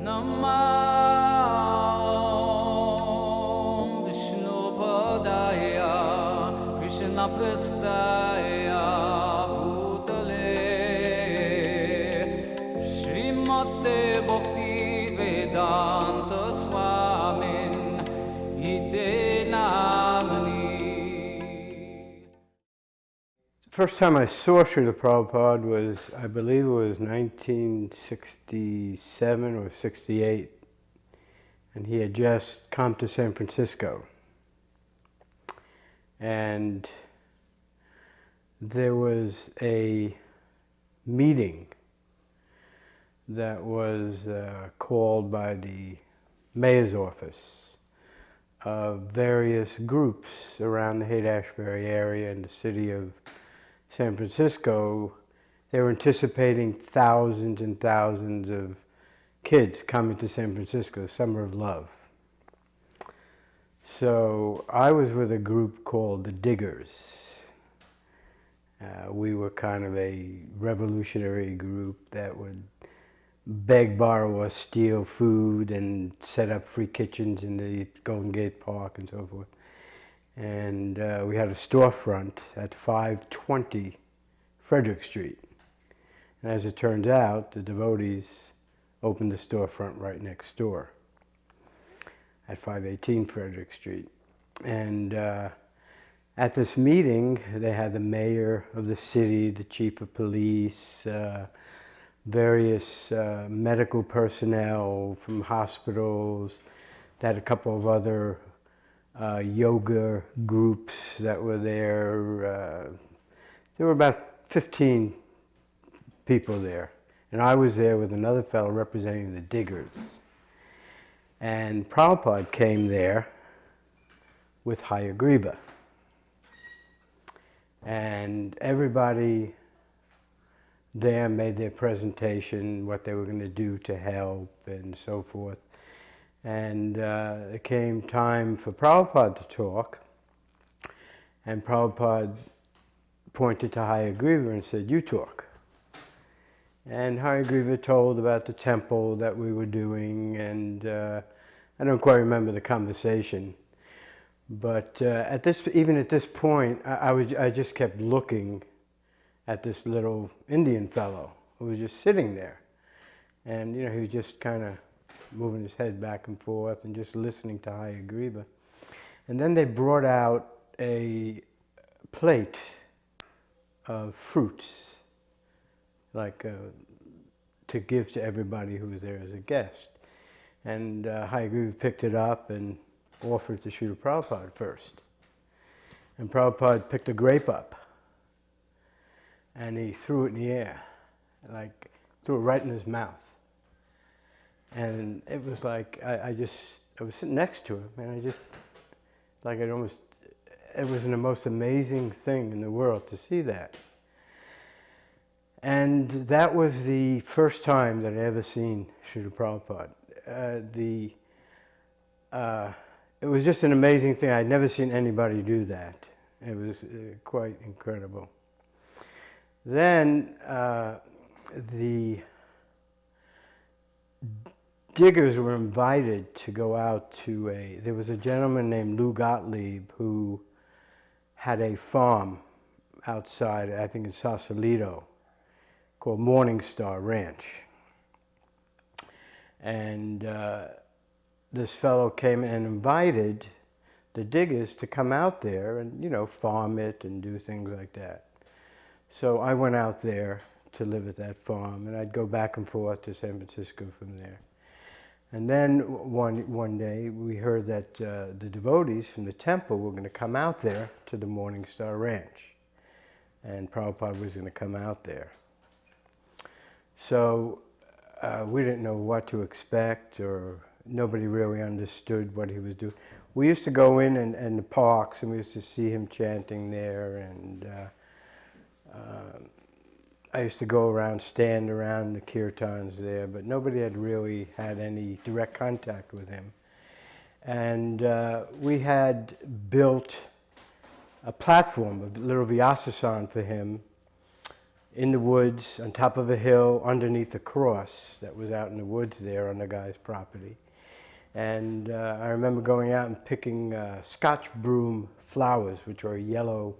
Namah Vishnu Padaya Krishna Prastaya Bhutale Srimate Bhakti Vedanta Swamin Ite Namani. First time I saw Srila Prabhupada was, I believe it was 1967 or 68, and he had just come to San Francisco. And there was a meeting that was called by the mayor's office of various groups around the Haight-Ashbury area and the city of San Francisco. They were anticipating thousands and thousands of kids coming to San Francisco, Summer of Love. So I was with a group called the Diggers. We were kind of a revolutionary group that would beg, borrow, or steal food and set up free kitchens in the Golden Gate Park and so forth. And we had a storefront at 520 Frederick Street. And as it turns out, the devotees opened the storefront right next door at 518 Frederick Street. And at this meeting, they had the mayor of the city, the chief of police, various medical personnel from hospitals. They had a couple of other yoga groups that were there. There were about 15 people there. And I was there with another fellow representing the Diggers. And Prabhupada came there with Hayagriva. And everybody there made their presentation, what they were going to do to help and so forth. And it came time for Prabhupada to talk, and Prabhupada pointed to Hayagriva and said, "You talk." And Hayagriva told about the temple that we were doing, and I don't quite remember the conversation. But even at this point, I just kept looking at this little Indian fellow who was just sitting there. And he was just kind of moving his head back and forth and just listening to Hayagriva. And then they brought out a plate of fruits, like to give to everybody who was there as a guest. And Hayagriva picked it up and offered it to Srila Prabhupada first. And Prabhupada picked a grape up and he threw it in the air, like threw it right in his mouth. And it was like, I was sitting next to him, and it was the most amazing thing in the world to see that. And that was the first time that I ever seen Srila Prabhupada. It was just an amazing thing. I'd never seen anybody do that. It was quite incredible. Then the Diggers were invited to go out to there was a gentleman named Lou Gottlieb who had a farm outside, I think in Sausalito, called Morning Star Ranch. And this fellow came and invited the Diggers to come out there and, farm it and do things like that. So I went out there to live at that farm, and I'd go back and forth to San Francisco from there. And then one day we heard that the devotees from the temple were going to come out there to the Morning Star Ranch. And Prabhupada was going to come out there. So we didn't know what to expect, or nobody really understood what he was doing. We used to go in the parks, and we used to see him chanting there, and I used to go around, stand around the kirtans there, but nobody had really had any direct contact with him. And we had built a platform, a little Vyasasan for him in the woods, on top of a hill, underneath a cross that was out in the woods there on the guy's property. And I remember going out and picking Scotch broom flowers, which are a yellow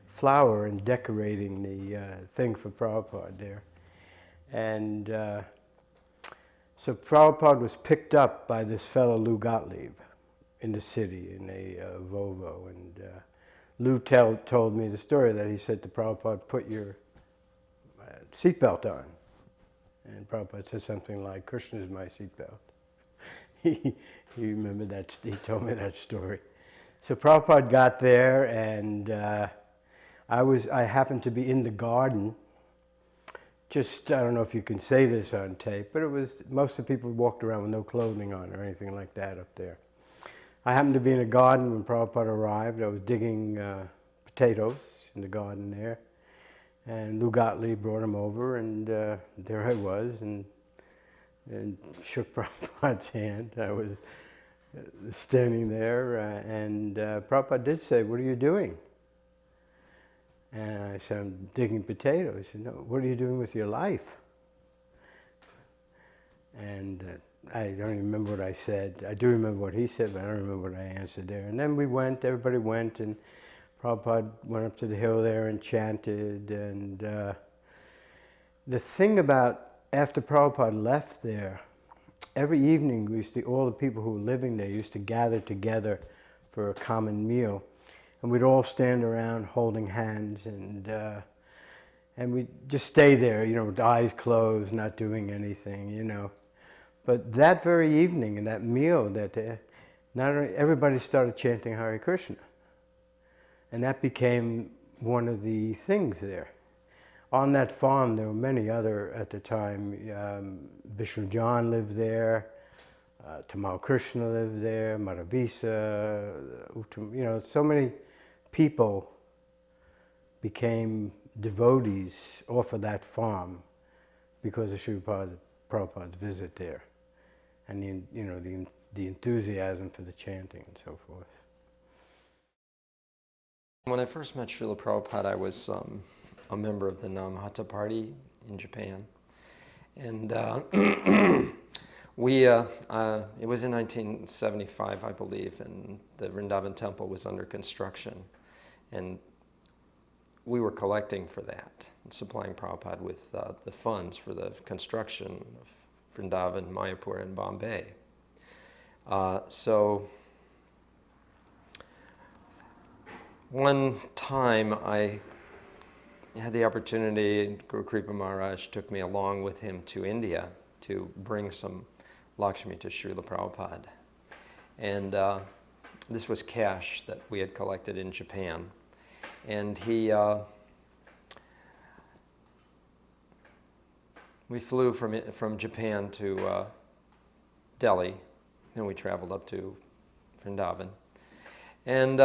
flower, and decorating the thing for Prabhupada there. And so Prabhupada was picked up by this fellow Lou Gottlieb in the city in a Volvo. And Lou told me the story that he said to Prabhupada, "Put your seatbelt on." And Prabhupada said something like, "Krishna is my seatbelt." He remembered that, he told me that story. So Prabhupada got there, and I happened to be in the garden. Just, I don't know if you can say this on tape, but it was, most of the people walked around with no clothing on or anything like that up there. I happened to be in a garden when Prabhupada arrived. I was digging potatoes in the garden there. And Lou Gottlieb brought him over, and there I was, and shook Prabhupada's hand. I was standing there, and Prabhupada did say, "What are you doing?" And I said, "I'm digging potatoes." He said, "No, what are you doing with your life?" And I don't even remember what I said. I do remember what he said, but I don't remember what I answered there. And then we went, everybody went, and Prabhupada went up to the hill there and chanted. And the thing about, after Prabhupada left there, every evening all the people who were living there used to gather together for a common meal. And we'd all stand around holding hands, and we'd just stay there, you know, with eyes closed, not doing anything, you know. But that very evening, in that meal, not only everybody started chanting Hare Krishna. And that became one of the things there. On that farm, there were many other, at the time, Vishnu John lived there, Tamal Krishna lived there, Madhavisa, you know, so many people became devotees off of that farm because of Srila Prabhupada's visit there, and the enthusiasm for the chanting and so forth. When I first met Srila Prabhupada, I was a member of the Namhata party in Japan, and it was in 1975, I believe, and the Vrindavan temple was under construction, and we were collecting for that, and supplying Prabhupada with the funds for the construction of Vrindavan, Mayapur, and Bombay. So one time I had the opportunity, Guru Kripa Maharaj took me along with him to India to bring some Lakshmi to Srila Prabhupada. And this was cash that we had collected in Japan. And we flew from Japan to Delhi, and we traveled up to Vrindavan. And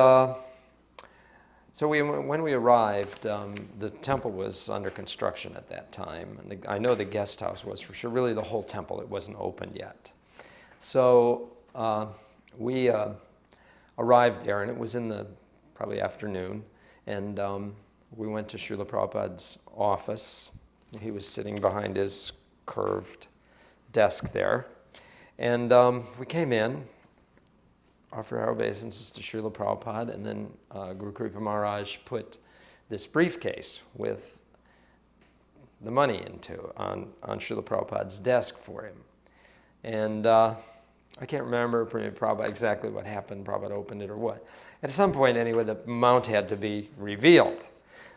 so when we arrived, the temple was under construction at that time. And I know the guest house was for sure, really the whole temple, it wasn't opened yet. So we arrived there, and it was in the probably afternoon. And we went to Srila Prabhupada's office. He was sitting behind his curved desk there. And we came in, offered our obeisances to Srila Prabhupada, and then Guru Kripa Maharaj put this briefcase with the money on Srila Prabhupada's desk for him. And I can't remember Prabhupada exactly what happened, Prabhupada opened it or what. At some point anyway, the amount had to be revealed.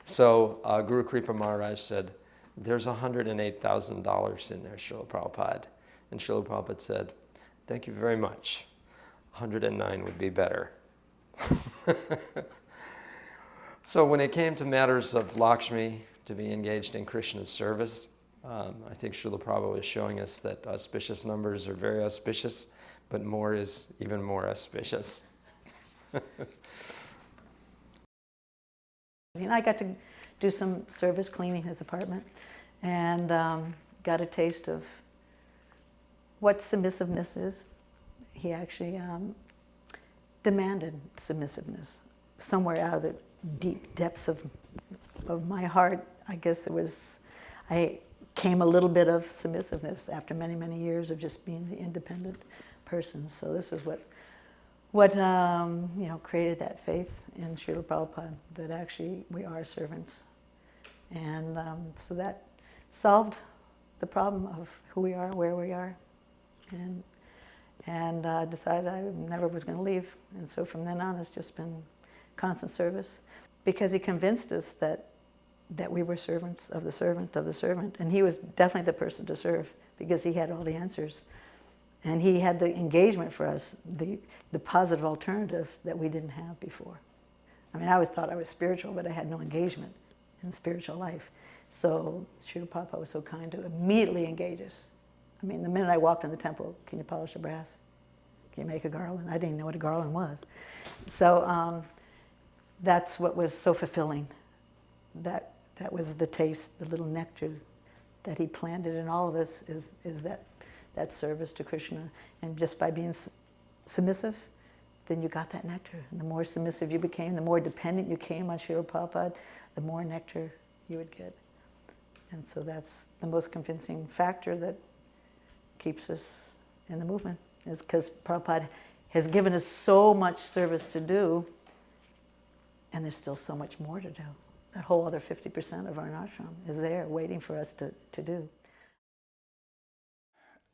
So Guru Kripa Maharaj said, "There's $108,000 in there, Srila Prabhupada." And Srila Prabhupada said, "Thank you very much. 109 would be better." So when it came to matters of Lakshmi to be engaged in Krishna's service, I think Srila Prabhupada was showing us that auspicious numbers are very auspicious, but more is even more auspicious. And I got to do some service cleaning his apartment, and got a taste of what submissiveness is. He actually demanded submissiveness. Somewhere out of the deep depths of my heart, I guess I came a little bit of submissiveness after many, many years of just being the independent person. So this is what created that faith in Srila Prabhupada, that actually we are servants. And so that solved the problem of who we are, where we are, and decided I never was going to leave. And so from then on, it's just been constant service, because he convinced us that we were servants of the servant, and he was definitely the person to serve, because he had all the answers. And he had the engagement for us, the positive alternative that we didn't have before. I mean, I always thought I was spiritual, but I had no engagement in spiritual life. So Srila Prabhupada was so kind to immediately engage us. I mean, the minute I walked in the temple, can you polish the brass? Can you make a garland? I didn't even know what a garland was. So that's what was so fulfilling. That was the taste, the little nectar that he planted in all of us, is that service to Krishna. And just by being submissive, then you got that nectar. And the more submissive you became, the more dependent you came on Srila Prabhupada, the more nectar you would get. And so that's the most convincing factor that keeps us in the movement, is because Prabhupada has given us so much service to do, and there's still so much more to do. That whole other 50% of our ashram is there waiting for us to do.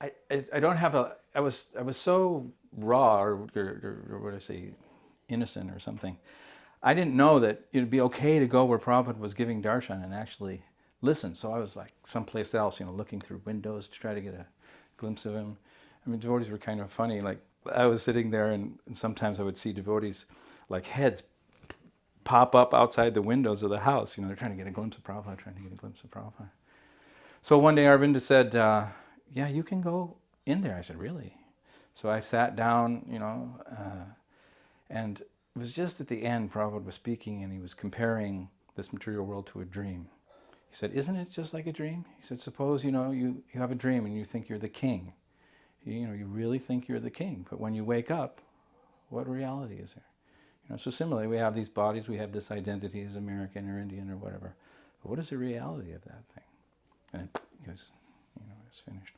I don't have I was so raw, or what do I say, innocent or something. I didn't know that it would be okay to go where Prabhupada was giving darshan and actually listen. So I was like someplace else, looking through windows to try to get a glimpse of him. I mean, devotees were kind of funny. Like, I was sitting there, and sometimes I would see devotees, like heads pop up outside the windows of the house. They're trying to get a glimpse of Prabhupada, So one day Arvinda said, yeah, you can go in there. I said, really? So I sat down, and it was just at the end, Prabhupada was speaking, and he was comparing this material world to a dream. He said, isn't it just like a dream? He said, suppose, you have a dream and you think you're the king. You really think you're the king. But when you wake up, what reality is there? So similarly, we have these bodies, we have this identity as American or Indian or whatever. But what is the reality of that thing? And it was finished.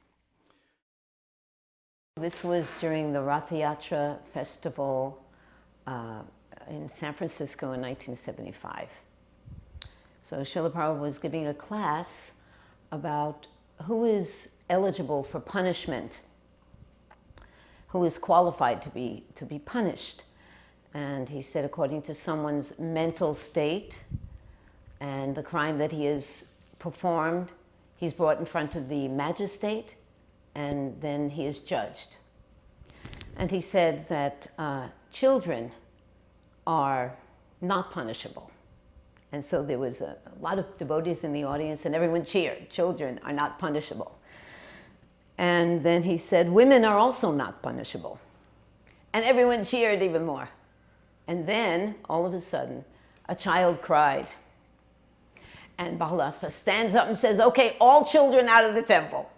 This was during the Rath Yatra festival in San Francisco in 1975. So Srila Prabhupada was giving a class about who is eligible for punishment, who is qualified to be punished. And he said, according to someone's mental state and the crime that he has performed, he's brought in front of the magistrate, and then he is judged. And he said that children are not punishable. And so there was a lot of devotees in the audience, and everyone cheered. Children are not punishable. And then he said, women are also not punishable. And everyone cheered even more. And then, all of a sudden, a child cried. And Bahalasva stands up and says, okay, all children out of the temple.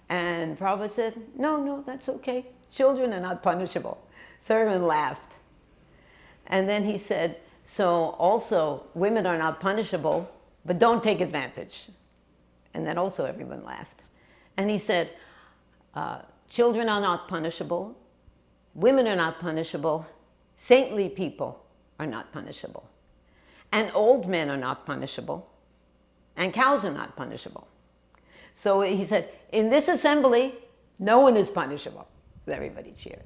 And Prabhupada said, no, that's okay. Children are not punishable. So everyone laughed. And then he said, so also women are not punishable, but don't take advantage. And then also everyone laughed. And he said, children are not punishable, women are not punishable, saintly people are not punishable, and old men are not punishable, and cows are not punishable. So he said, in this assembly, no one is punishable. Everybody cheered.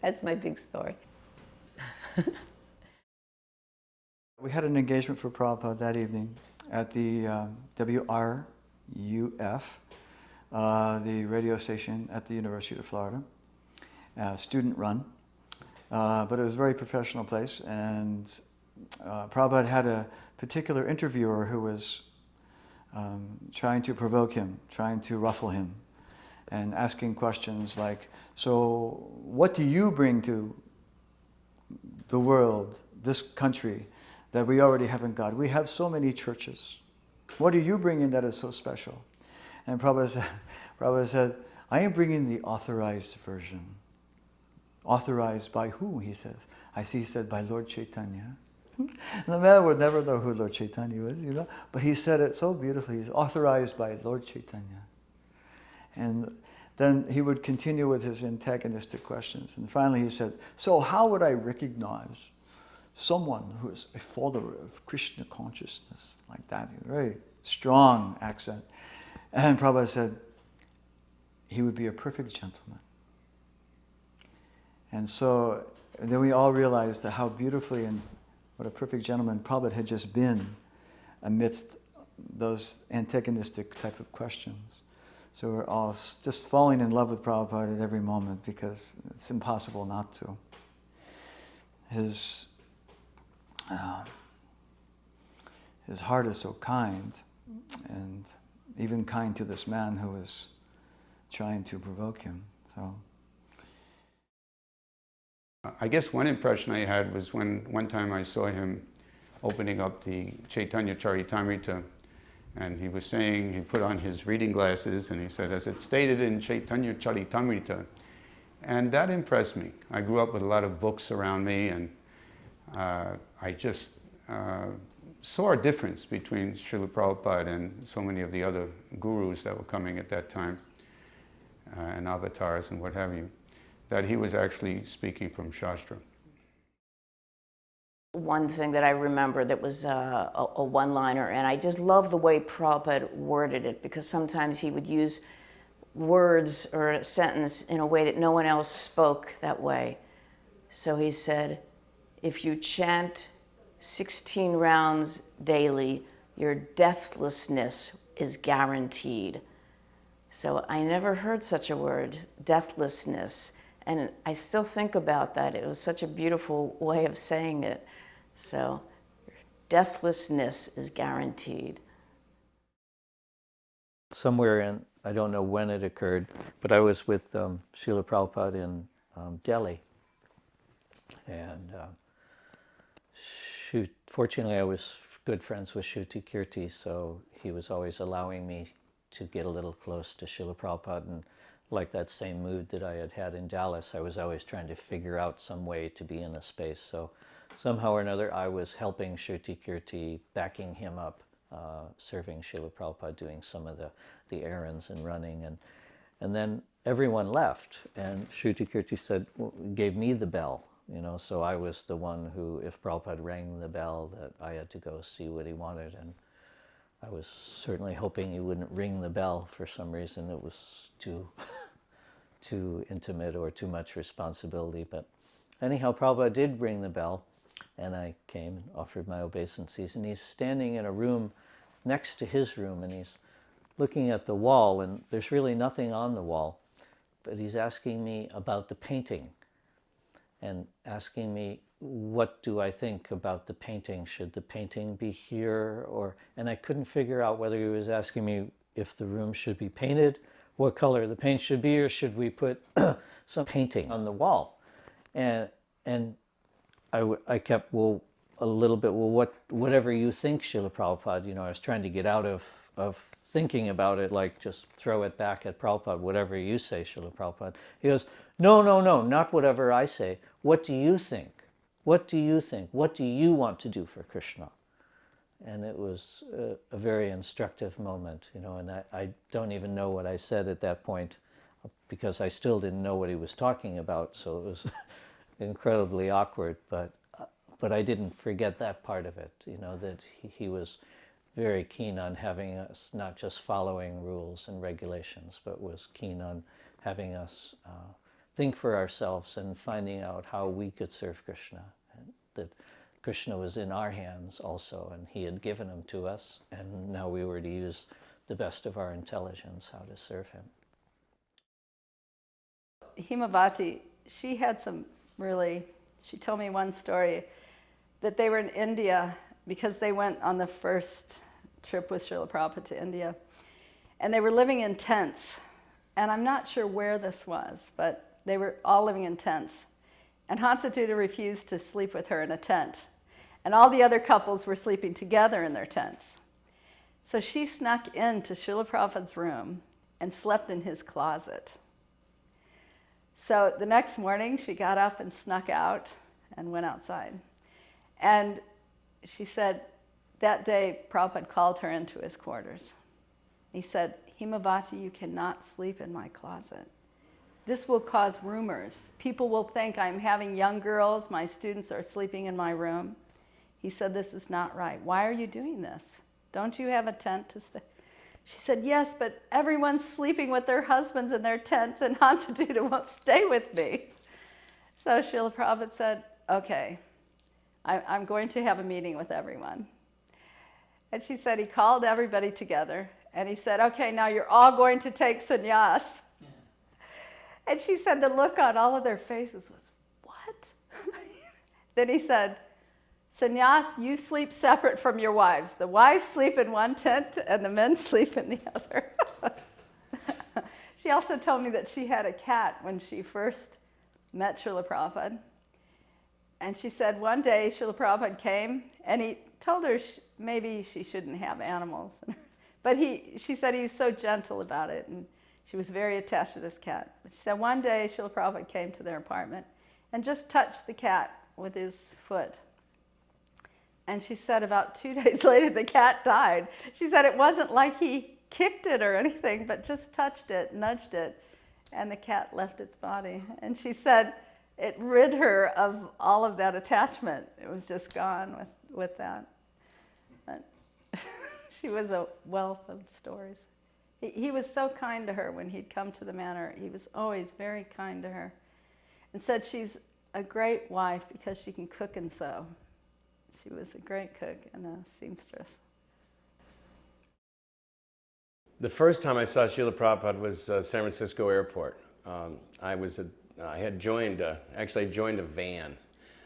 That's my big story. We had an engagement for Prabhupada that evening at the WRUF, the radio station at the University of Florida, student run. But it was a very professional place, and Prabhupada had a particular interviewer who was trying to provoke him, trying to ruffle him, and asking questions like, so what do you bring to the world, this country, that we already have in God? We have so many churches. What do you bring in that is so special? And Prabhupada said, I am bringing the authorized version. Authorized by who, he says. He said, by Lord Chaitanya. The man would never know who Lord Chaitanya was, you know, but he said it so beautifully. He's authorized by Lord Chaitanya. And then he would continue with his antagonistic questions. And finally he said, so how would I recognize someone who is a follower of Krishna consciousness? Like that, a very strong accent. And Prabhupada said, he would be a perfect gentleman. And so then we all realized that how beautifully and what a perfect gentleman Prabhupada had just been amidst those antagonistic type of questions. So we're all just falling in love with Prabhupada at every moment because it's impossible not to. His heart is so kind, and even kind to this man who was trying to provoke him. So I guess one impression I had was when one time I saw him opening up the Chaitanya Charitamrita, and he was saying, he put on his reading glasses and he said, as it's stated in Chaitanya Charitamrita. And that impressed me. I grew up with a lot of books around me, and I just saw a difference between Srila Prabhupada and so many of the other gurus that were coming at that time, and avatars and what have you, that he was actually speaking from Shastra. One thing that I remember that was a one-liner, and I just love the way Prabhupada worded it, because sometimes he would use words or a sentence in a way that no one else spoke that way. So he said, if you chant 16 rounds daily, your deathlessness is guaranteed. So I never heard such a word, deathlessness. And I still think about that. It was such a beautiful way of saying it. So deathlessness is guaranteed. Somewhere in, I don't know when it occurred, but I was with Srila Prabhupada in Delhi. And fortunately I was good friends with Shruti Kirti, so he was always allowing me to get a little close to Srila Prabhupada. And like that same mood that I had had in Dallas, I was always trying to figure out some way to be in a space. So somehow or another, I was helping Shruti Kirti, backing him up, serving Srila Prabhupada, doing some of the errands and running. And then everyone left, and Shruti Kirti said, gave me the bell, you know, so I was the one who, if Prabhupada rang the bell, that I had to go see what he wanted. And I was certainly hoping he wouldn't ring the bell for some reason. It was too intimate or too much responsibility. But anyhow, Prabhupada did ring the bell, and I came and offered my obeisances. And he's standing in a room next to his room, and he's looking at the wall, and there's really nothing on the wall. But he's asking me about the painting, and asking me, what do I think about the painting? Should the painting be here? And I couldn't figure out whether he was asking me if the room should be painted, what color the paint should be, or should we put some painting on the wall? And I kept, whatever you think, Srila Prabhupada. You know, I was trying to get out of thinking about it, like just throw it back at Prabhupada, whatever you say, Srila Prabhupada. He goes, no, not whatever I say. What do you think? What do you think? What do you want to do for Krishna? And it was a very instructive moment, you know, and I don't even know what I said at that point, because I still didn't know what he was talking about, so it was incredibly awkward, but I didn't forget that part of it, you know, that he was very keen on having us not just following rules and regulations, but was keen on having us think for ourselves and finding out how we could serve Krishna. And that Krishna was in our hands also, and he had given him to us, and now we were to use the best of our intelligence how to serve him. Himavati, she told me one story that they were in India because they went on the first trip with Srila Prabhupada to India, and they were living in tents. And I'm not sure where this was, but they were all living in tents. And Hansatuda refused to sleep with her in a tent. And all the other couples were sleeping together in their tents. So she snuck into Srila Prabhupada's room and slept in his closet. So the next morning, she got up and snuck out and went outside. And she said that day Prabhupada called her into his quarters. He said, Himavati, you cannot sleep in my closet. This will cause rumors. People will think I'm having young girls, my students are sleeping in my room. He said, this is not right. Why are you doing this? Don't you have a tent to stay? She said, yes, but everyone's sleeping with their husbands in their tents, and Hansaduta won't stay with me. So Srila Prabhupada said, okay, I'm going to have a meeting with everyone. And she said he called everybody together, and he said, okay, now you're all going to take sannyas. Yeah. And she said the look on all of their faces was, what? Then he said, sannyas, you sleep separate from your wives. The wives sleep in one tent, and the men sleep in the other. She also told me that she had a cat when she first met Srila Prabhupada. And she said one day Srila Prabhupada came, and he told her maybe she shouldn't have animals. But she said he was so gentle about it, and she was very attached to this cat. But she said one day Srila Prabhupada came to their apartment and just touched the cat with his foot. And she said about 2 days later the cat died. She said it wasn't like he kicked it or anything, but just touched it, nudged it, and the cat left its body. And she said it rid her of all of that attachment. It was just gone with that. But she was a wealth of stories. He was so kind to her when he'd come to the manor. He was always very kind to her, and said she's a great wife because she can cook and sew. She was a great cook and a seamstress. The first time I saw Srila Prabhupada was San Francisco Airport. I had joined a van.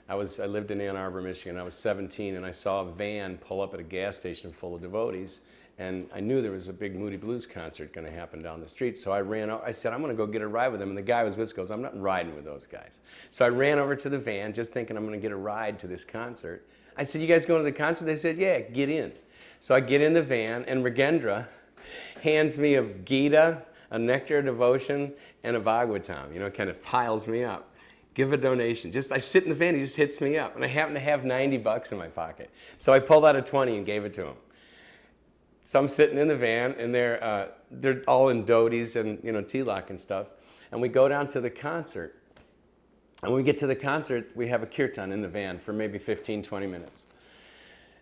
I lived in Ann Arbor, Michigan. I was 17, and I saw a van pull up at a gas station full of devotees, and I knew there was a big Moody Blues concert going to happen down the street. So I ran out. I said, I'm going to go get a ride with them. And the guy I was with goes, I'm not riding with those guys. So I ran over to the van, just thinking I'm going to get a ride to this concert. I said, you guys going to the concert? They said, yeah, get in. So I get in the van, and Mrigendra hands me a Gita, a Nectar of Devotion, and a Bhagavatam, kind of piles me up. Give a donation. I sit in the van, he just hits me up. And I happen to have $90 in my pocket. So I pulled out a 20 and gave it to him. So I'm sitting in the van, and they're all in dhotis and, tilak and stuff. And we go down to the concert. And when we get to the concert, we have a kirtan in the van for maybe 15, 20 minutes.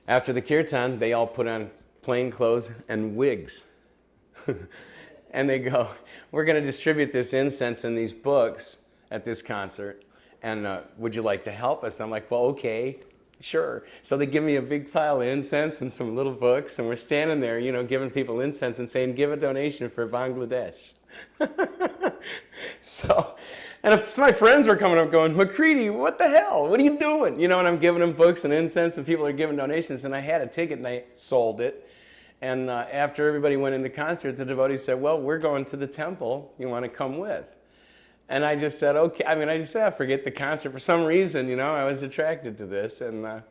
After the kirtan, they all put on plain clothes and wigs. And they go, we're going to distribute this incense and these books at this concert, and would you like to help us? I'm like, well, okay, sure. So they give me a big pile of incense and some little books, and we're standing there, giving people incense and saying, give a donation for Bangladesh. And my friends were coming up going, McCready, what the hell? What are you doing? And I'm giving them books and incense, and people are giving donations, and I had a ticket, and I sold it. And after everybody went in the concert, the devotees said, well, we're going to the temple. You want to come with? And I just said, okay. I just said, forget the concert. For some reason, I was attracted to this. And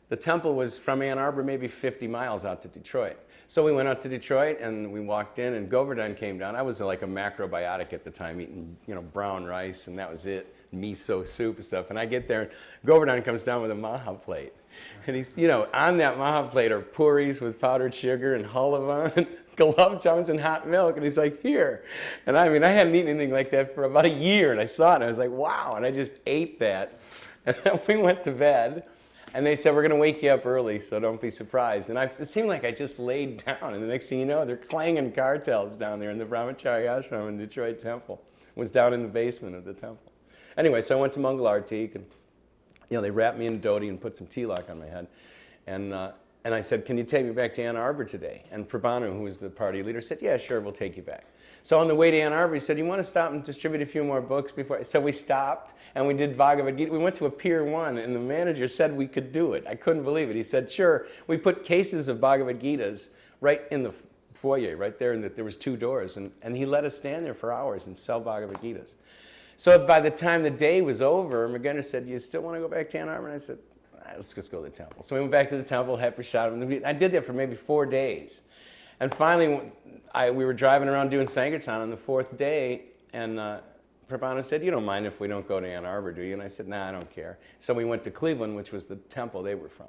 the temple was from Ann Arbor, maybe 50 miles out to Detroit. So we went out to Detroit, and we walked in, and Govardhan came down. I was like a macrobiotic at the time, eating brown rice, and that was it, miso soup and stuff. And I get there, and Govardhan comes down with a maha plate. And he's, on that maha plate are puris with powdered sugar and halava and gulab jamuns and hot milk. And he's like, here. And I hadn't eaten anything like that for about a year. And I saw it, and I was like, wow. And I just ate that. And then we went to bed. And they said, we're going to wake you up early, so don't be surprised. And it seemed like I just laid down. And the next thing you know, they're clanging cartels down there in the Brahmacharya ashram in Detroit Temple. It was down in the basement of the temple. Anyway, so I went to Mangal Artik, and they wrapped me in a dhoti and put some tilak on my head. And I said, can you take me back to Ann Arbor today? And Prabhanu, who was the party leader, said, yeah, sure, we'll take you back. So on the way to Ann Arbor, he said, you want to stop and distribute a few more books before? So we stopped, and we did Bhagavad Gita. We went to a Pier 1, and the manager said we could do it. I couldn't believe it. He said, sure. We put cases of Bhagavad Gitas right in the foyer, right there, and there was 2 doors. And he let us stand there for hours and sell Bhagavad Gitas. So by the time the day was over, Mrigendra said, you still want to go back to Ann Arbor? And I said, let's just go to the temple. So we went back to the temple, had prasadam. I did that for maybe 4 days. And finally, we were driving around doing Sankirtan on the 4th day, and Prabhanu said, you don't mind if we don't go to Ann Arbor, do you? And I said, nah, I don't care. So we went to Cleveland, which was the temple they were from.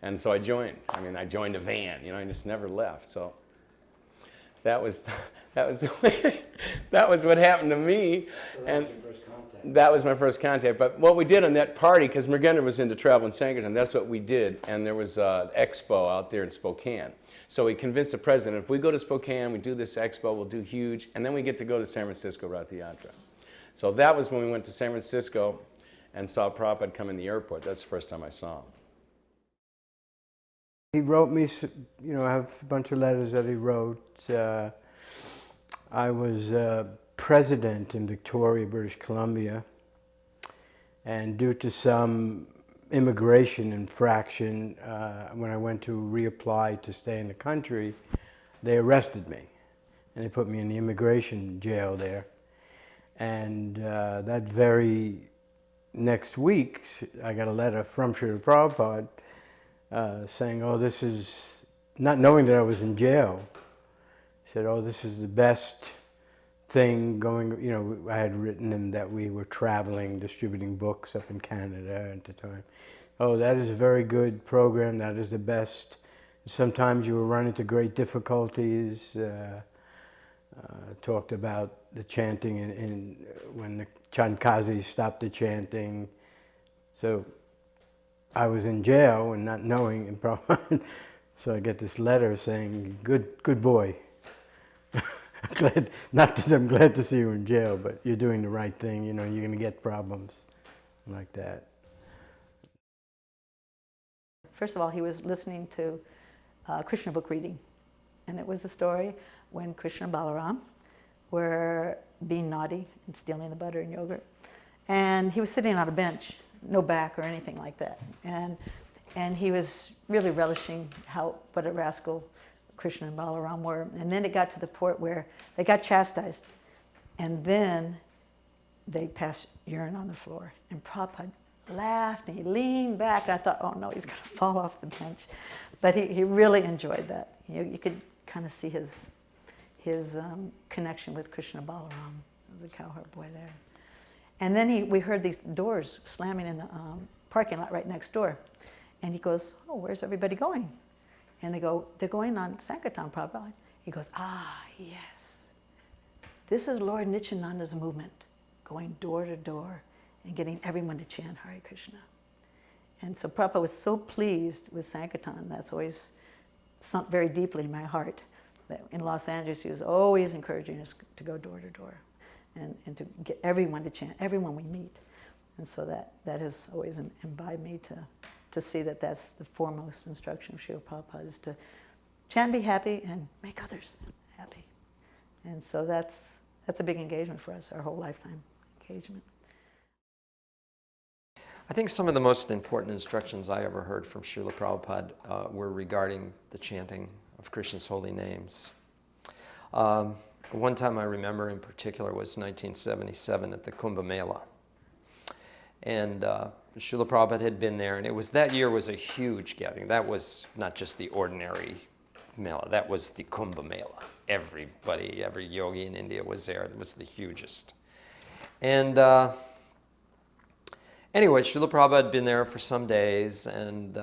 And so I joined. I mean, I joined a van, you know, I just never left. So that was that was what happened to me. So that was your first contact. That was my first contact. But what we did on that party, because Mergender was into travel in Sankirtan, that's what we did. And there was an expo out there in Spokane. So we convinced the president, if we go to Spokane, we do this expo, we'll do huge, and then we get to go to San Francisco Rath Yatra. So that was when we went to San Francisco and saw Prabhupada come in the airport. That's the first time I saw him. He wrote me, you know, I have a bunch of letters that he wrote. I was president in Victoria, British Columbia, and due to some immigration infraction, when I went to reapply to stay in the country, they arrested me, and they put me in the immigration jail there. And that very next week, I got a letter from Srila Prabhupada saying, oh, this is, not knowing that I was in jail, said, oh, this is the best thing going, you know, I had written him that we were traveling, distributing books up in Canada at the time. Oh, that is a very good program, that is the best. Sometimes you will run into great difficulties. Talked about the chanting in when the Chankazis stopped the chanting. So I was in jail and not knowing, and so I get this letter saying, good boy. Not that I'm glad to see you in jail, but you're doing the right thing, you know, you're going to get problems like that. First of all, he was listening to Krishna book reading, and it was a story when Krishna and Balaram were being naughty and stealing the butter and yogurt. And he was sitting on a bench, no back or anything like that. And he was really relishing what a rascal Krishna and Balaram were. And then it got to the point where they got chastised. And then they passed urine on the floor. And Prabhupada laughed and he leaned back. And I thought, oh no, he's going to fall off the bench. But he really enjoyed that. You could kind of see his connection with Krishna Balaram. There was a cowherd boy there. And then we heard these doors slamming in the parking lot right next door. And he goes, oh, where's everybody going? And they go, they're going on Sankirtan, Prabhupada. He goes, ah, yes. This is Lord Nityananda's movement, going door to door and getting everyone to chant Hare Krishna. And so Prabhupada was so pleased with Sankirtan. That's always sunk very deeply in my heart. That in Los Angeles, he was always encouraging us to go door to door and to get everyone to chant, everyone we meet. And so that has always imbibed me to see that that's the foremost instruction of Srila Prabhupada, is to chant, be happy, and make others happy. And so that's a big engagement for us, our whole lifetime engagement. I think some of the most important instructions I ever heard from Srila Prabhupada were regarding the chanting of Krishna's holy names. One time I remember in particular was 1977 at the Kumbh Mela. And Srila Prabhupada had been there, and that year was a huge gathering. That was not just the ordinary Mela, that was the Kumbh Mela. Everybody, every yogi in India was there. It was the hugest. And anyway, Srila Prabhupada had been there for some days, and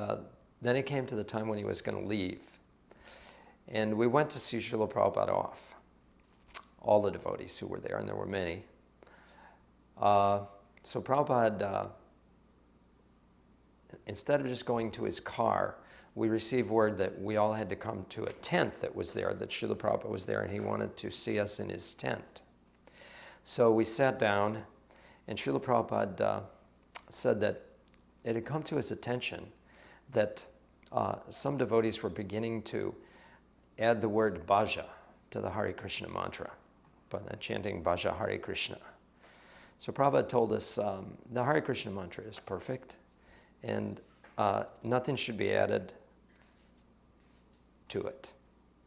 then it came to the time when he was going to leave. And we went to see Srila Prabhupada off, all the devotees who were there, and there were many. So Prabhupada, instead of just going to his car, we received word that we all had to come to a tent that was there, that Srila Prabhupada was there, and he wanted to see us in his tent. So we sat down, and Srila Prabhupada said that it had come to his attention that some devotees were beginning to add the word bhaja to the Hare Krishna mantra, but chanting bhaja Hare Krishna. So Prabhupada told us the Hare Krishna mantra is perfect, and nothing should be added to it.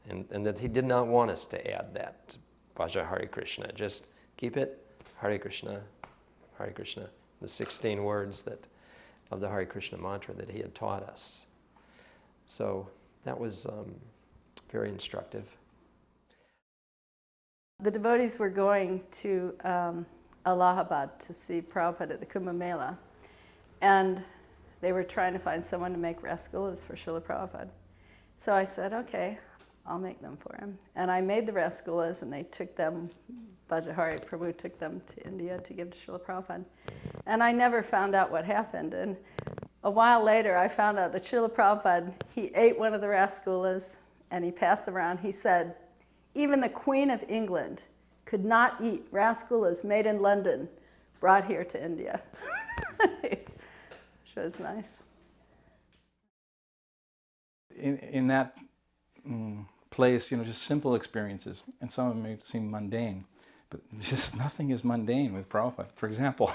And that he did not want us to add that, bhaja Hare Krishna. Just keep it Hare Krishna, the 16 words of the Hare Krishna mantra that he had taught us. So that was very instructive. The devotees were going to Allahabad to see Prabhupada at the Kumbh Mela. And They were trying to find someone to make rasgullas for Srila Prabhupada. So I said, okay, I'll make them for him. And I made the rasgullas, and they took them, Gaura Hari Prabhu took them to India to give to Srila Prabhupada. And I never found out what happened. And a while later, I found out that Srila Prabhupada, he ate one of the rasgullas, and he passed them around. He said, even the Queen of England could not eat rasgullas made in London, brought here to India. Which was nice. In that place, just simple experiences, and some of them may seem mundane, but just nothing is mundane with Prabhupada. For example,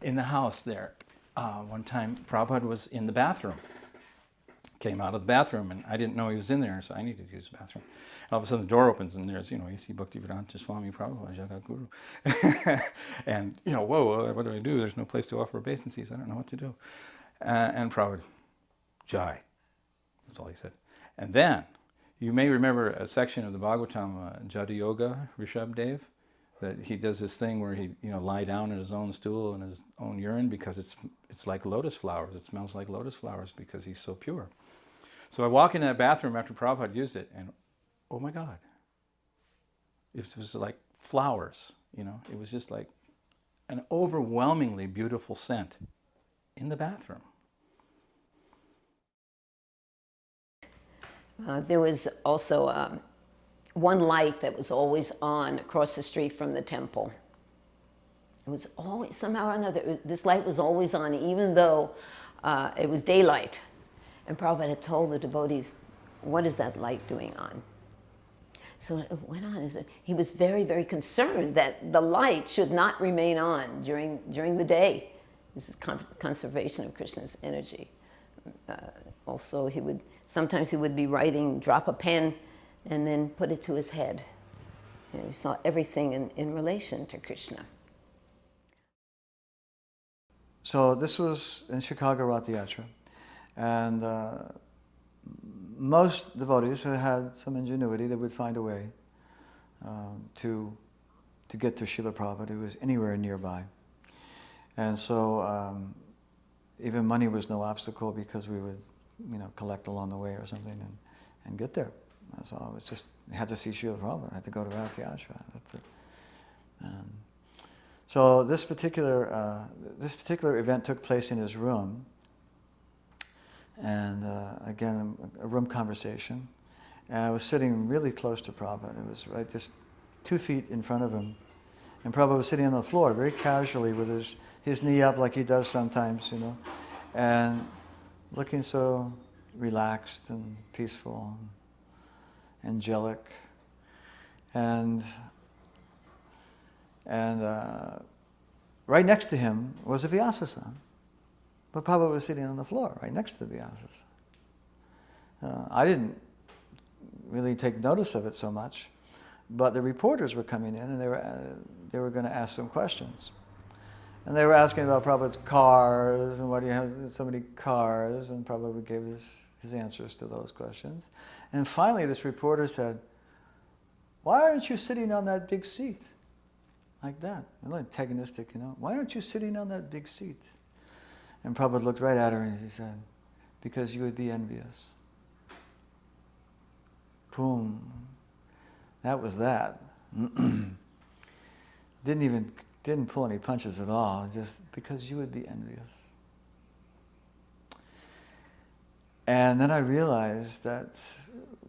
in the house there, one time Prabhupada was in the bathroom, came out of the bathroom, and I didn't know he was in there, so I needed to use the bathroom. And all of a sudden the door opens, and there's, A.C. Bhaktivedanta Swami Prabhupada, Jagat Guru. And, whoa, what do I do? There's no place to offer obeisances. I don't know what to do. And Prabhupada, Jai. That's all he said. And then, you may remember a section of the Bhagavatam, Jada Yoga, Rishabh Dev, that he does this thing where he, lie down in his own stool and his own urine because it's like lotus flowers. It smells like lotus flowers because he's so pure. So I walk in that bathroom after Prabhupada used it, and oh my God, it was like flowers, It was just like an overwhelmingly beautiful scent in the bathroom. There was also one light that was always on across the street from the temple. It was always, somehow or another, this light was always on, even though it was daylight. And Prabhupada had told the devotees, what is that light doing on? So it went on. He was very, very concerned that the light should not remain on during the day. This is conservation of Krishna's energy. Also, sometimes he would be writing, drop a pen, and then put it to his head. And he saw everything in relation to Krishna. So this was in Chicago Rath Yatra, and most devotees who had some ingenuity, they would find a way to get to Srila Prabhupada, who was anywhere nearby. And so even money was no obstacle because we would, collect along the way or something and get there. So it was just, I had to see Srila Prabhupada, I had to go to Rath Yatra. So this particular event took place in his room, and again, a room conversation. And I was sitting really close to Prabhupada. It was right just 2 feet in front of him. And Prabhupada was sitting on the floor very casually with his knee up like he does sometimes, and looking so relaxed and peaceful and angelic. And right next to him was a Vyasa-san. But Prabhupada was sitting on the floor right next to Vyasa-san. I didn't really take notice of it so much, but the reporters were coming in and they were going to ask some questions. And they were asking about Prabhupada's cars and why do you have so many cars, and Prabhupada gave his answers to those questions. And finally this reporter said, why aren't you sitting on that big seat? Like that, a little antagonistic, Why aren't you sitting on that big seat? And Prabhupada looked right at her and he said, because you would be envious. Boom. That was that. Didn't pull any punches at all, just because you would be envious. And then I realized that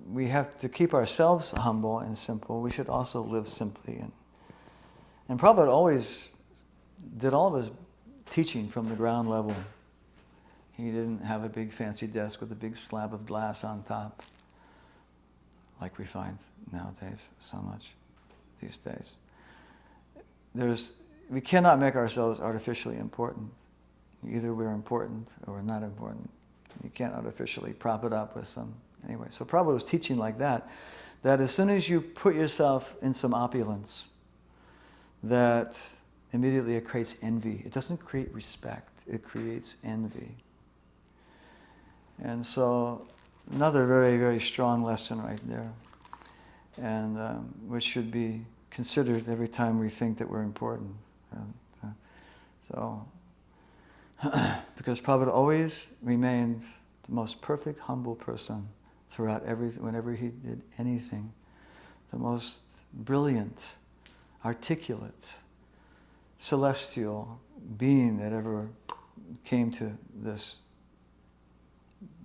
we have to keep ourselves humble and simple. We should also live simply. And Prabhupada always did all of his teaching from the ground level. He didn't have a big fancy desk with a big slab of glass on top, like we find nowadays so much these days. We cannot make ourselves artificially important. Either we're important or we're not important. You can't artificially prop it up with some... Anyway, so Prabhupada was teaching like that as soon as you put yourself in some opulence, that immediately it creates envy. It doesn't create respect, it creates envy. And so, another very, very strong lesson right there, and which should be considered every time we think that we're important. So, because Prabhupada always remained the most perfect, humble person throughout whenever he did anything. The most brilliant, articulate, celestial being that ever came to this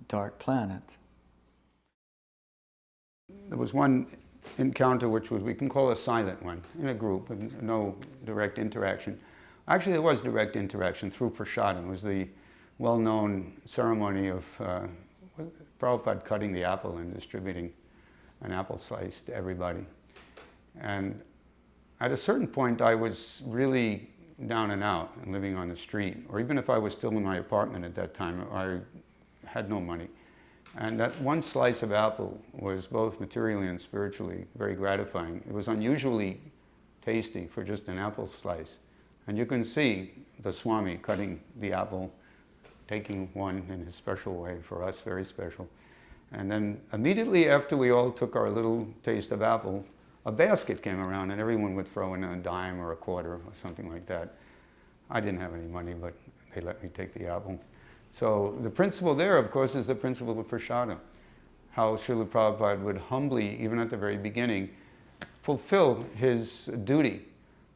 dark planet. There was one encounter which was, we can call a silent one, in a group, with no direct interaction. Actually, there was direct interaction through prasadam. It was the well-known ceremony of Prabhupada cutting the apple and distributing an apple slice to everybody. And at a certain point, I was really down and out and living on the street, or even if I was still in my apartment at that time, I had no money. And that one slice of apple was both materially and spiritually very gratifying. It was unusually tasty for just an apple slice. And you can see the Swami cutting the apple, taking one in his special way, for us very special. And then immediately after we all took our little taste of apple, a basket came around and everyone would throw in a dime or a quarter or something like that. I didn't have any money, but they let me take the apple. So the principle there, of course, is the principle of prasadam. How Srila Prabhupada would humbly, even at the very beginning, fulfill his duty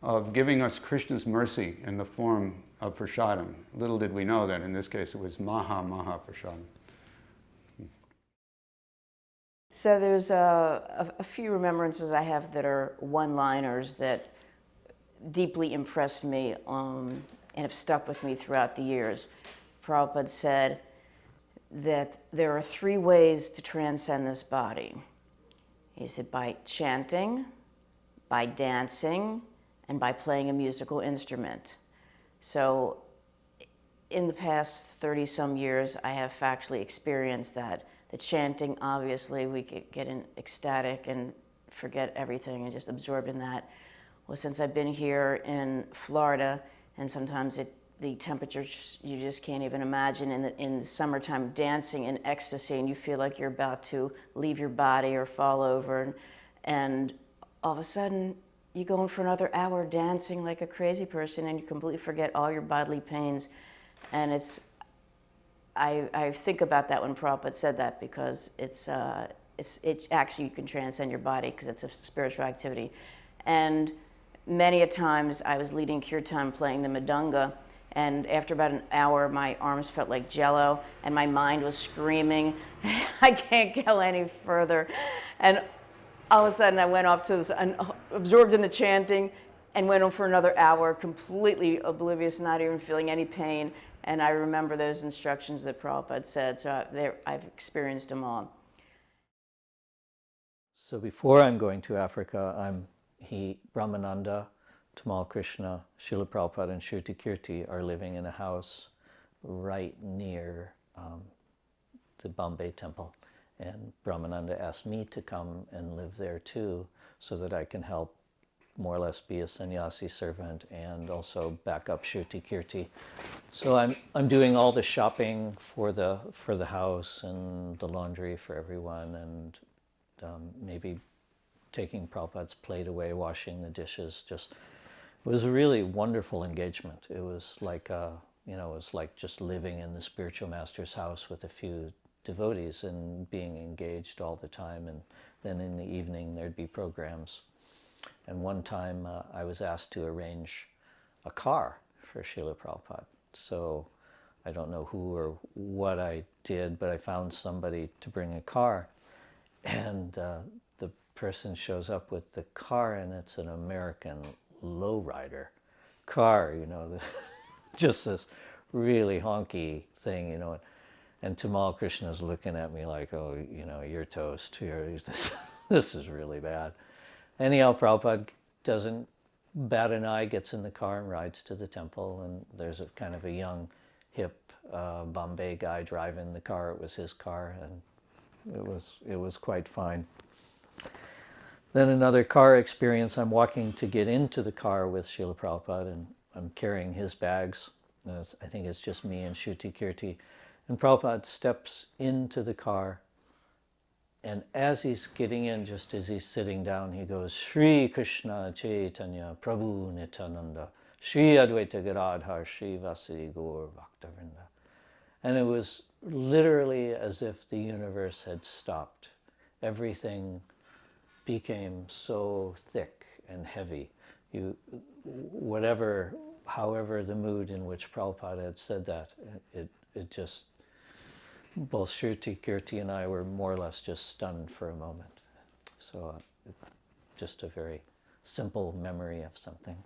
of giving us Krishna's mercy in the form of prasadam. Little did we know that in this case it was Maha prasadam. So there's a few remembrances I have that are one-liners that deeply impressed me and have stuck with me throughout the years. Prabhupada said that there are 3 ways to transcend this body. He said by chanting, by dancing, and by playing a musical instrument. So in the past 30-some years, I have factually experienced that. The chanting, obviously, we could get ecstatic and forget everything and just absorb in that. Well, since I've been here in Florida, and sometimes the temperature, you just can't even imagine in the summertime, dancing in ecstasy, and you feel like you're about to leave your body or fall over, and all of a sudden, you go in for another hour dancing like a crazy person, and you completely forget all your bodily pains. And I think about that when Prabhupada said that, because it's actually, you can transcend your body because it's a spiritual activity. And many a times I was leading kirtan playing the mridanga, and after about an hour my arms felt like jello and my mind was screaming, I can't go any further. And all of a sudden I went off to this, absorbed in the chanting, and went on for another hour completely oblivious, not even feeling any pain. And I remember those instructions that Prabhupada said, so I've experienced them all. So before I'm going to Africa, Brahmananda, Tamal Krishna, Srila Prabhupada, and Shruti Kirti are living in a house right near the Bombay temple. And Brahmananda asked me to come and live there too, so that I can help more or less be a sannyasi servant and also back up Shruti Kirti. So I'm doing all the shopping for the house and the laundry for everyone, and maybe taking Prabhupada's plate away, washing the dishes. It was a really wonderful engagement. It was like it was like just living in the spiritual master's house with a few devotees and being engaged all the time. And then in the evening there'd be programs. And one time I was asked to arrange a car for Srila Prabhupada. So I don't know who or what I did, but I found somebody to bring a car. And the person shows up with the car, and it's an American lowrider car, just this really honky thing, And Tamal Krishna's looking at me like, oh, you're toast here. This is really bad. Anyhow, Prabhupada doesn't bat an eye, gets in the car and rides to the temple, and there's a kind of a young, hip Bombay guy driving the car. It was his car, and it was quite fine. Then another car experience, I'm walking to get into the car with Srila Prabhupada, and I'm carrying his bags. I think it's just me and Shruti Kirti. And Prabhupada steps into the car, and as he's getting in, just as he's sitting down, he goes, Shri Krishna Chaitanya Prabhu Nityananda, Shri Advaita Gadadhar Shri Vasadi Gaur Bhaktavrinda. And it was literally as if the universe had stopped. Everything became so thick and heavy. However the mood in which Prabhupada had said that, it just, both Shruti, Kirti and I were more or less just stunned for a moment. So just a very simple memory of something.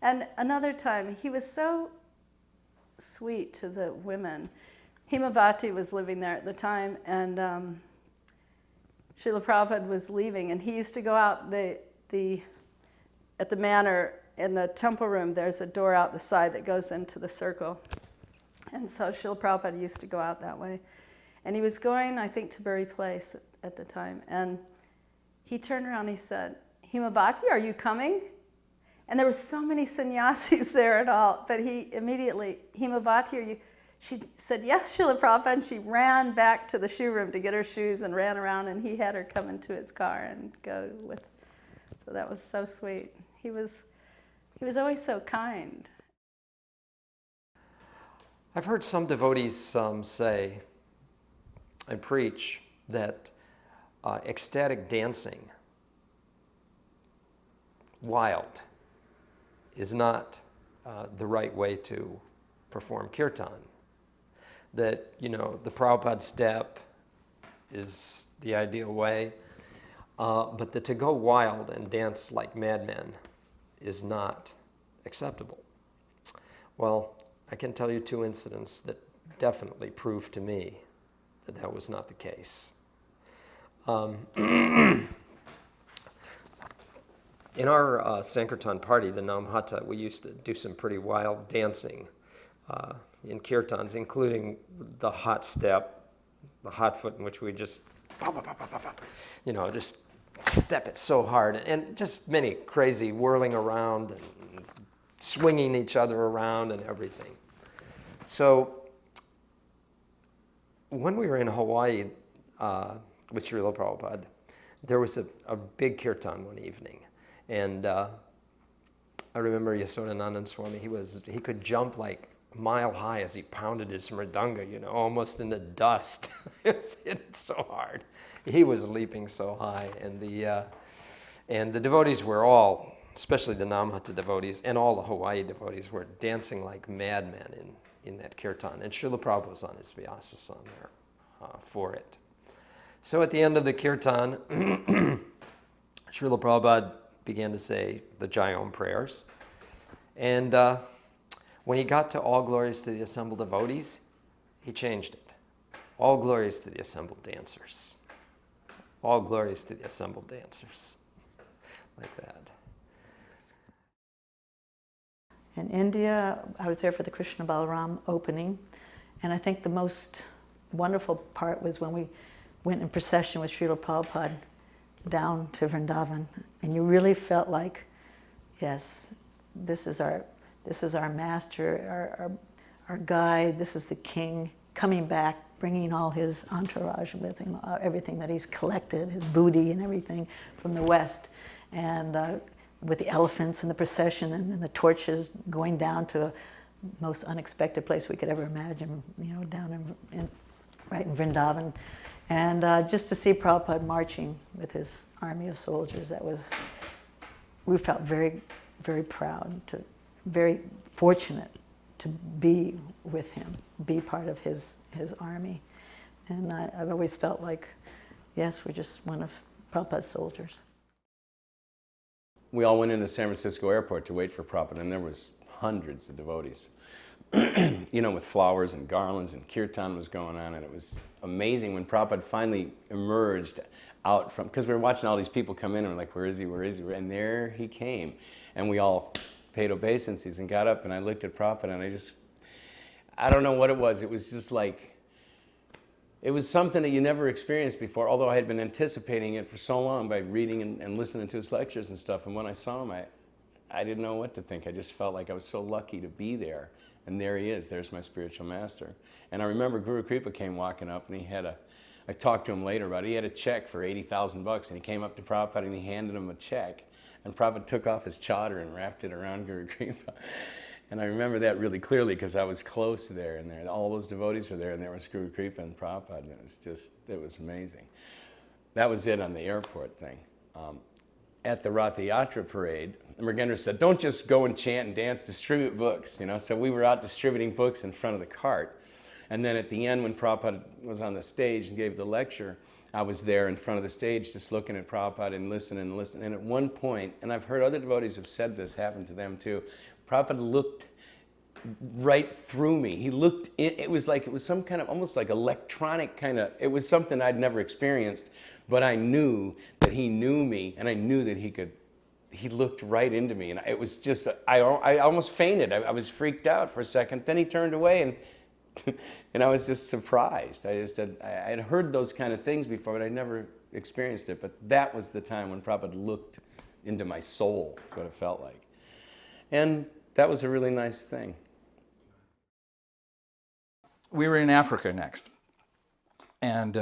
And another time, he was so sweet to the women. Himavati was living there at the time, and Srila Prabhupada was leaving, and he used to go out at the manor in the temple room. There's a door out the side that goes into the circle. And so Srila Prabhupada used to go out that way. And he was going, I think, to Bury Place at the time. And he turned around and he said, Himavati, are you coming? And there were so many sannyasis there and all, but he immediately, Himavati, are you? She said, yes, Srila Prabhupada, and she ran back to the shoe room to get her shoes and ran around, and he had her come into his car and go with. So that was so sweet. He was always so kind. I've heard some devotees say and preach that ecstatic dancing, wild, is not the right way to perform kirtan. That, the Prabhupada step is the ideal way, but that to go wild and dance like madmen is not acceptable. Well, I can tell you 2 incidents that definitely prove to me that that was not the case. In our Sankirtan party, the Namhata, we used to do some pretty wild dancing in kirtans, including the hot step, the hot foot, in which we just, just step it so hard, and just many crazy whirling around and swinging each other around and everything. So when we were in Hawaii with Srila Prabhupada, there was a big kirtan one evening. And I remember Yasodanandan Swami, he could jump like a mile high as he pounded his mridanga, almost in the dust. It was so hard. He was leaping so high. And the devotees were all, especially the Namhata devotees and all the Hawaii devotees, were dancing like madmen in that kirtan. And Srila Prabhupada was on his Vyasa-san there for it. So at the end of the kirtan, Srila Prabhupada began to say the Jayom prayers. And when he got to all glories to the assembled devotees, he changed it. All glories to the assembled dancers. All glories to the assembled dancers. Like that. In India, I was there for the Krishna Balaram opening, and I think the most wonderful part was when we went in procession with Srila Prabhupada down to Vrindavan, and you really felt like, yes, this is our master, our guide, this is the king coming back, bringing all his entourage with him, everything that he's collected, his booty and everything from the West, and with the elephants and the procession and the torches going down to the most unexpected place we could ever imagine, down right in Vrindavan. And just to see Prabhupada marching with his army of soldiers, we felt very, very proud, very fortunate to be with him, be part of his army. And I've always felt like, yes, we're just one of Prabhupada's soldiers. We all went into San Francisco airport to wait for Prabhupada, and there was hundreds of devotees, with flowers and garlands, and kirtan was going on, and it was amazing when Prabhupada finally emerged out from, because we were watching all these people come in, and we're like, where is he, where is he? And there he came, and we all paid obeisances and got up, and I looked at Prabhupada, and I don't know what it was. It was just like, it was something that you never experienced before, although I had been anticipating it for so long by reading and listening to his lectures and stuff. And when I saw him, I didn't know what to think. I just felt like I was so lucky to be there. And there he is. There's my spiritual master. And I remember Guru Kripa came walking up, and I talked to him later about it. He had a check for $80,000, and he came up to Prabhupada and he handed him a check. and Prabhupada took off his chadar and wrapped it around Guru Kripa. And I remember that really clearly because I was close there, and there, all those devotees were there, and there was Guru Kripa and Prabhupada, and it was amazing. That was it on the airport thing. At the Ratha Yatra parade, Mrigendra said, don't just go and chant and dance, distribute books, you know. So we were out distributing books in front of the cart. And then at the end, when Prabhupada was on the stage and gave the lecture, I was there in front of the stage just looking at Prabhupada and listening and listening. And at one point, and I've heard other devotees have said this happened to them too, Prabhupada looked right through me. He looked, it was some kind of, almost like electronic kind of, it was something I'd never experienced, but I knew that he knew me, and I knew that he looked right into me. And it was just, I almost fainted. I was freaked out for a second. Then he turned away, and and I was just surprised. I had heard those kind of things before, but I never experienced it. But that was the time when Prabhupada looked into my soul. That's what it felt like. And that was a really nice thing. We were in Africa next. And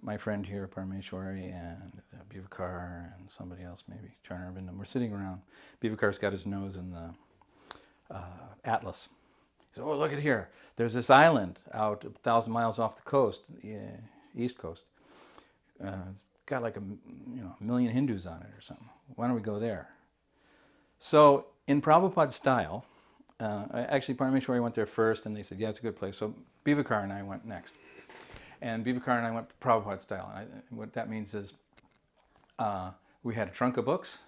my friend here, Parameshwari, and Bivakar, and somebody else, maybe Charnarvindam, we're sitting around. Bivakar's got his nose in the atlas. He said, oh, look at here. There's this island out 1,000 miles off the coast, east coast. Got like a million Hindus on it or something. Why don't we go there? So in Prabhupada style, actually Parameshwari went there first, and they said, yeah, it's a good place. So Bivakar and I went next. And Bivakar and I went Prabhupada style. And what that means is we had a trunk of books,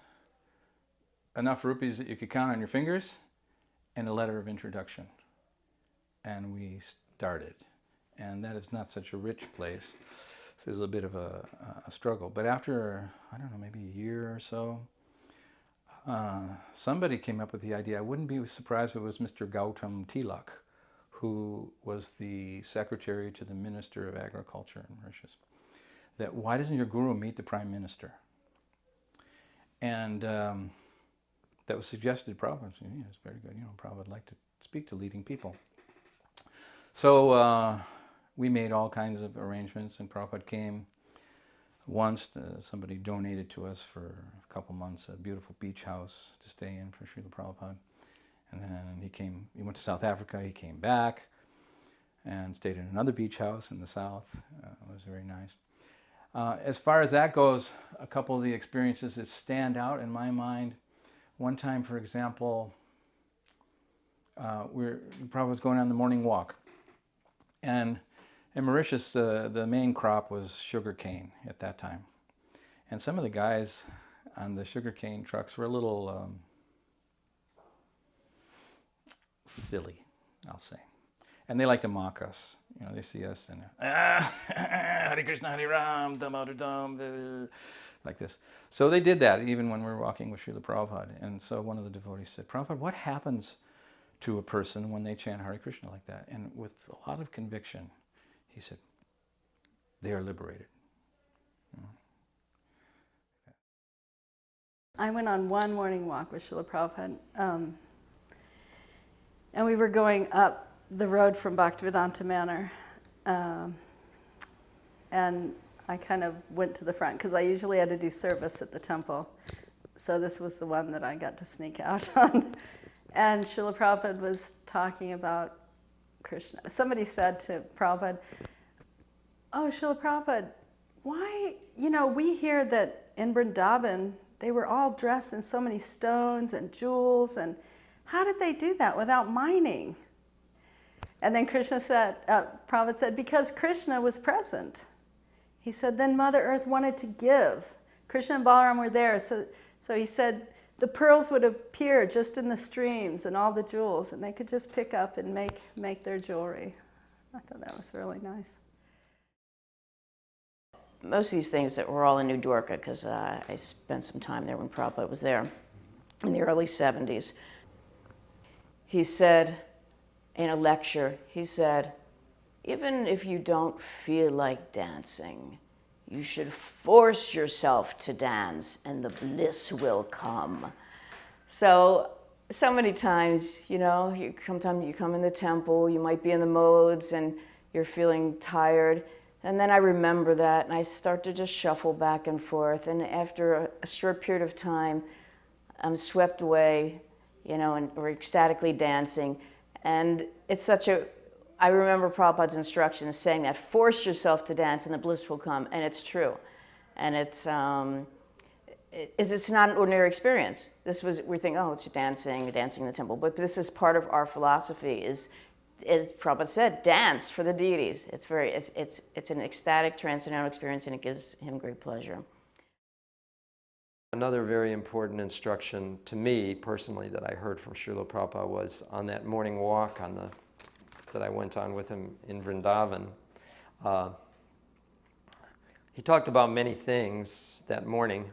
enough rupees that you could count on your fingers, and a letter of introduction. And we started. And that is not such a rich place. So it was a bit of a struggle. But after, I don't know, maybe a year or so, somebody came up with the idea. I wouldn't be surprised if it was Mr. Gautam Tilak, who was the secretary to the Minister of Agriculture in Mauritius, that why doesn't your guru meet the Prime Minister? And that was suggested to Prabhupada. So, yeah, it's very good. Prabhupada would like to speak to leading people. So we made all kinds of arrangements, and Prabhupada came once. Somebody donated to us for a couple months a beautiful beach house to stay in for Srila Prabhupada. And then he went to South Africa, he came back and stayed in another beach house in the south. It was very nice. As far as that goes, a couple of the experiences that stand out in my mind. One time, for example, Prabhupada was going on the morning walk. And in Mauritius, the main crop was sugarcane at that time. And some of the guys on the sugarcane trucks were a little silly, I'll say. And they like to mock us. They see us and Hare Krishna, Hare Ram, Dam, like this. So they did that even when we were walking with Srila Prabhupada. And so one of the devotees said, Prabhupada, what happens to a person when they chant Hare Krishna like that? And with a lot of conviction, he said, they are liberated. I went on one morning walk with Srila Prabhupada, and we were going up the road from Bhaktivedanta Manor, and I kind of went to the front because I usually had to do service at the temple, so this was the one that I got to sneak out on. And Srila Prabhupada was talking about Krishna. Somebody said to Prabhupada, oh, Srila Prabhupada, why, we hear that in Vrindavan, they were all dressed in so many stones and jewels, and how did they do that without mining? And then Prabhupada said, because Krishna was present. He said, then Mother Earth wanted to give. Krishna and Balaram were there, so he said, the pearls would appear just in the streams and all the jewels, and they could just pick up and make their jewelry. I thought that was really nice. Most of these things that were all in New Dwarka, because I spent some time there when Prabhupada was there in the early 70s. He said in a lecture, he said, even if you don't feel like dancing, you should force yourself to dance and the bliss will come. So many times, you come in the temple, you might be in the modes and you're feeling tired. And then I remember that and I start to just shuffle back and forth. And after a short period of time, swept away, you know, and we're ecstatically dancing. And it's such a, I remember Prabhupada's instructions saying that, force yourself to dance and the bliss will come, and it's true. And it's not an ordinary experience. We think, oh, it's just dancing in the temple. But this is part of our philosophy, is, as Prabhupada said, dance for the deities. It's an ecstatic, transcendental experience, and it gives him great pleasure. Another very important instruction to me personally that I heard from Srila Prabhupada was on that morning walk that I went on with him in Vrindavan. He talked about many things that morning.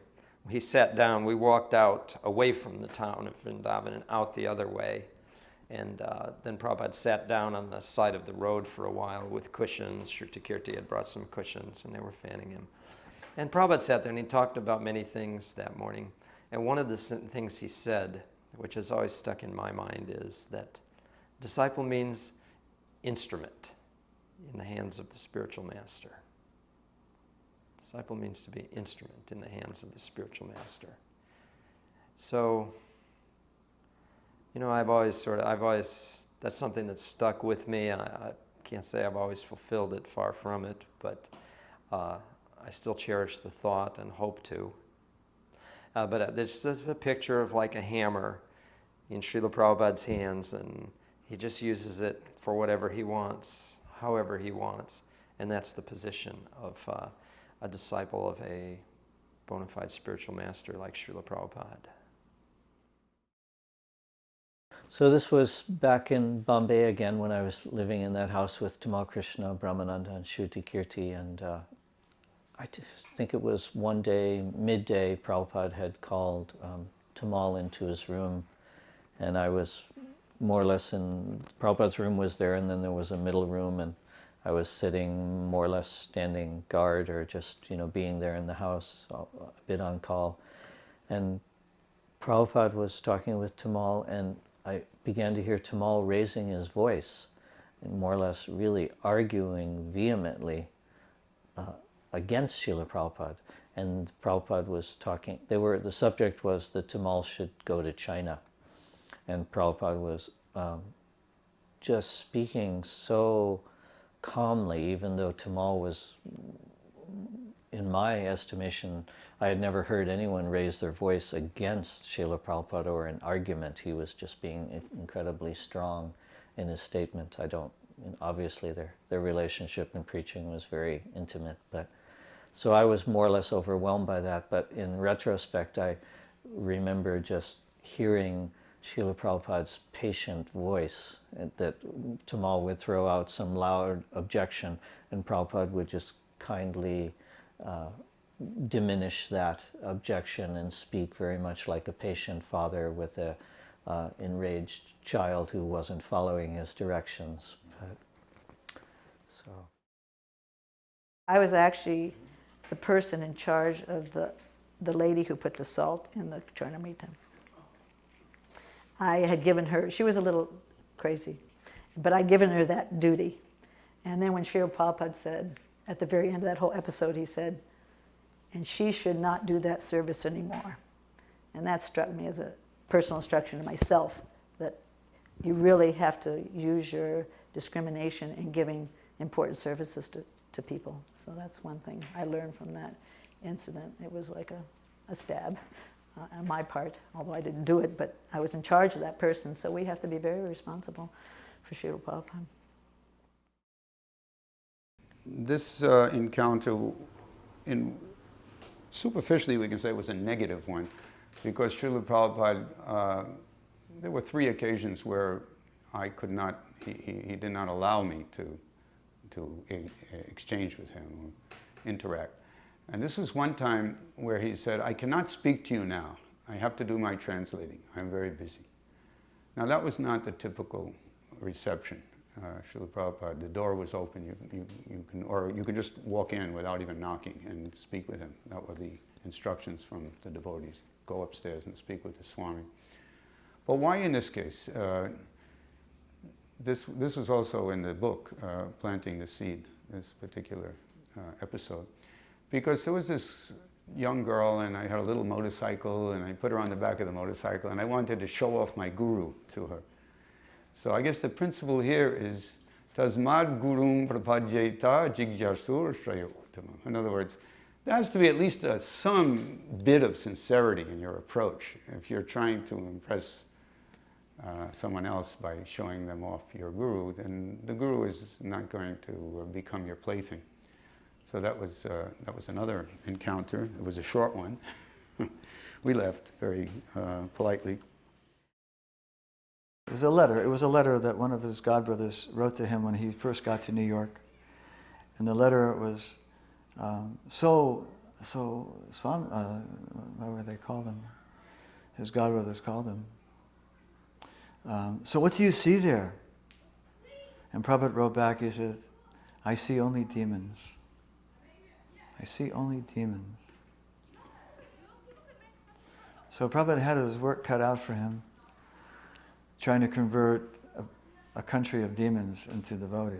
He sat down, we walked out away from the town of Vrindavan and out the other way. And then Prabhupada sat down on the side of the road for a while with cushions. Shrutikirti had brought some cushions and they were fanning him. And Prabhupada sat there and he talked about many things that morning. And one of the things he said, which has always stuck in my mind, is that disciple means instrument in the hands of the spiritual master. Disciple means to be instrument in the hands of the spiritual master. So, you know, I've always, that's something that's stuck with me. I can't say I've always fulfilled it, far from it, but I still cherish the thought and hope to. But there's just a picture of like a hammer in Srila Prabhupada's hands, and he just uses it for whatever he wants, however he wants, and that's the position of a disciple of a bona fide spiritual master like Srila Prabhupada. So this was back in Bombay again when I was living in that house with Tamal Krishna, Brahmananda, and Shruti Kirti, and I just think it was one day, midday, Prabhupada had called Tamal into his room, and I was more or less in, Prabhupada's room was there, and then there was a middle room, and I was sitting more or less standing guard or just, you know, being there in the house, a bit on call. And Prabhupada was talking with Tamal, and I began to hear Tamal raising his voice and more or less really arguing vehemently against Srila Prabhupada. And Prabhupada was talking, the subject was that Tamal should go to China. And Prabhupada was just speaking so calmly, even though Tamal was, in my estimation, I had never heard anyone raise their voice against Srila Prabhupada or an argument. He was just being incredibly strong in his statement. Obviously their relationship in preaching was very intimate, but so I was more or less overwhelmed by that. But in retrospect, I remember just hearing Srila Prabhupada's patient voice, that Tamal would throw out some loud objection, and Prabhupada would just kindly diminish that objection and speak very much like a patient father with a enraged child who wasn't following his directions. So I was actually the person in charge of the lady who put the salt in the charnamrita. I had given her, she was a little crazy, but I'd given her that duty. And then when Srila Prabhupada said, at the very end of that whole episode, he said, and she should not do that service anymore. And that struck me as a personal instruction to myself, that you really have to use your discrimination in giving important services to people. So that's one thing I learned from that incident. It was like a stab on my part, although I didn't do it, but I was in charge of that person, so we have to be very responsible for Srila Prabhupada. This encounter, superficially we can say, was a negative one, because Srila Prabhupada, there were 3 occasions where I could not, he did not allow me to exchange with him or interact. And this was one time where he said, I cannot speak to you now. I have to do my translating. I'm very busy. Now that was not the typical reception. Srila Prabhupada, the door was open. You could just walk in without even knocking and speak with him. That were the instructions from the devotees. Go upstairs and speak with the Swami. But why in this case? This was also in the book, Planting the Seed, this particular episode. Because there was this young girl, and I had a little motorcycle, and I put her on the back of the motorcycle, and I wanted to show off my guru to her. So I guess the principle here is tasmad gurum prapadyeta jigyasur shrayottama. In other words, there has to be at least some bit of sincerity in your approach. If you're trying to impress someone else by showing them off your guru, then the guru is not going to become your plaything. So that was another encounter. It was a short one. We left very politely. It was a letter. It was a letter that one of his godbrothers wrote to him when he first got to New York, and the letter was what would they call them? His godbrothers called him. So what do you see there? And Prabhupada wrote back, he said, I see only demons. I see only demons. So Prabhupada had his work cut out for him, trying to convert a country of demons into devotees.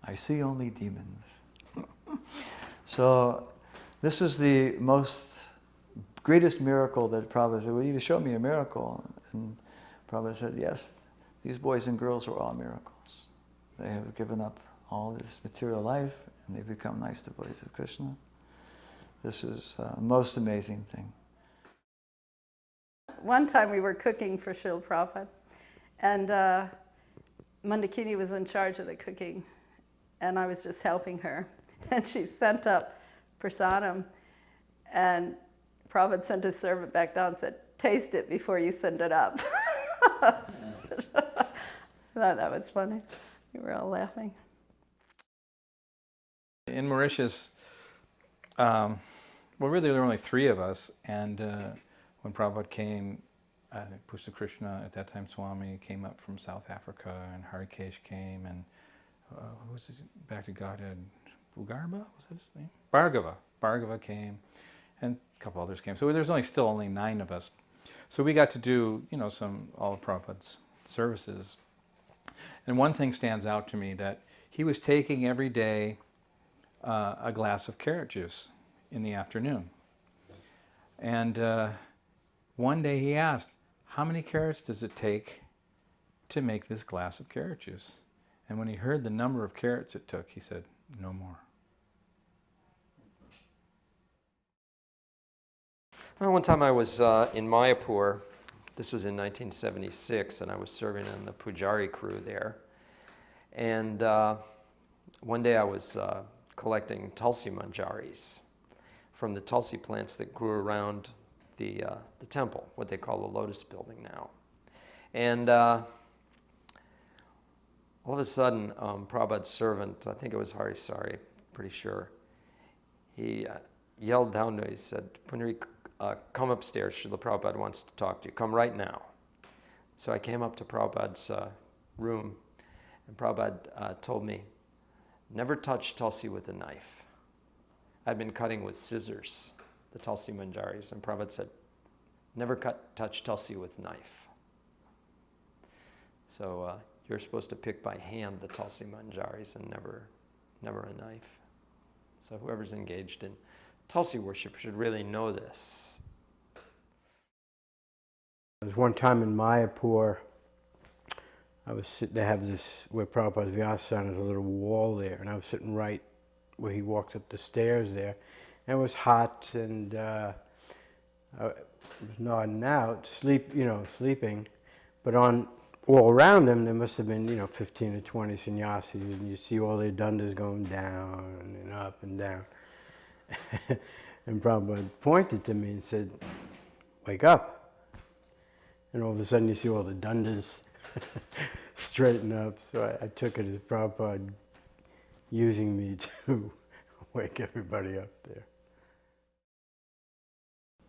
I see only demons. So this is the greatest miracle that Prabhupada said, well, you show me a miracle. And Prabhupada said, yes, these boys and girls are all miracles. They have given up all this material life and they become nice devotees of Krishna. This is the most amazing thing. One time we were cooking for Srila Prabhupada, and Mandakini was in charge of the cooking, and I was just helping her. And she sent up prasadam, and Prabhupada sent his servant back down and said, taste it before you send it up. I thought that was funny. We were all laughing. In Mauritius, well, really there were only 3 of us, and when Prabhupada came, I think Pushta Krishna, at that time Swami, came up from South Africa, and Harikesh came, and who was it? Back to Godhead, Bhugarba, was that his name? Bhargava came, and a couple others came. So there's still only 9 of us. So we got to do, all of Prabhupada's services. And one thing stands out to me, that he was taking every day a glass of carrot juice in the afternoon. And one day he asked, how many carrots does it take to make this glass of carrot juice? And when he heard the number of carrots it took, he said, no more. Well, one time I was in Mayapur. This was in 1976, and I was serving in the Pujari crew there. And one day I was collecting Tulsi manjaris from the Tulsi plants that grew around the temple, what they call the Lotus building now. And all of a sudden, Prabhupada's servant, I think it was Harisari, pretty sure, he yelled down to me, he said, Pundarika, come upstairs, Srila Prabhupada wants to talk to you. Come right now. So I came up to Prabhupada's room, and Prabhupada told me, never touch Tulsi with a knife. I'd been cutting with scissors, the Tulsi manjaris, and Prabhupada said, never touch Tulsi with knife. So you're supposed to pick by hand the Tulsi manjaris and never a knife. So whoever's engaged in Tulsi worship should really know this. There was one time in Mayapur, they have this, where Prabhupada's Vyasasana, there's a little wall there, and I was sitting right where he walks up the stairs there, and it was hot, and I was nodding out, sleeping, but all around him there must have been, 15 or 20 sannyasis, and you see all their dandas going down and up and down. And Prabhupada pointed to me and said, wake up. And all of a sudden you see all the dandas straighten up. So I took it as Prabhupada using me to wake everybody up there.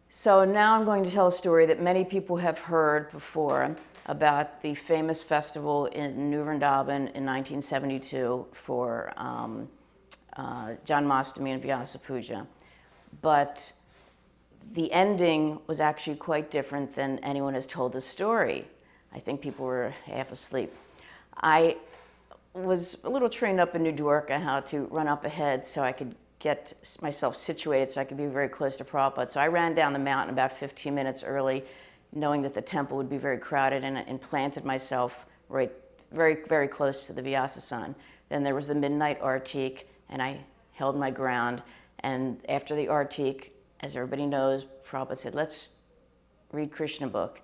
So now I'm going to tell a story that many people have heard before about the famous festival in New Vrindavan in 1972 for Janmashtami and Vyasa Puja. But the ending was actually quite different than anyone has told the story. I think people were half asleep. I was a little trained up in New Dwarka how to run up ahead so I could get myself situated so I could be very close to Prabhupada. So I ran down the mountain about 15 minutes early, knowing that the temple would be very crowded, and planted myself right very, very close to the Vyasa-san. Then there was the midnight artik, and I held my ground. And after the artik, as everybody knows, Prabhupada said, let's read Krishna book.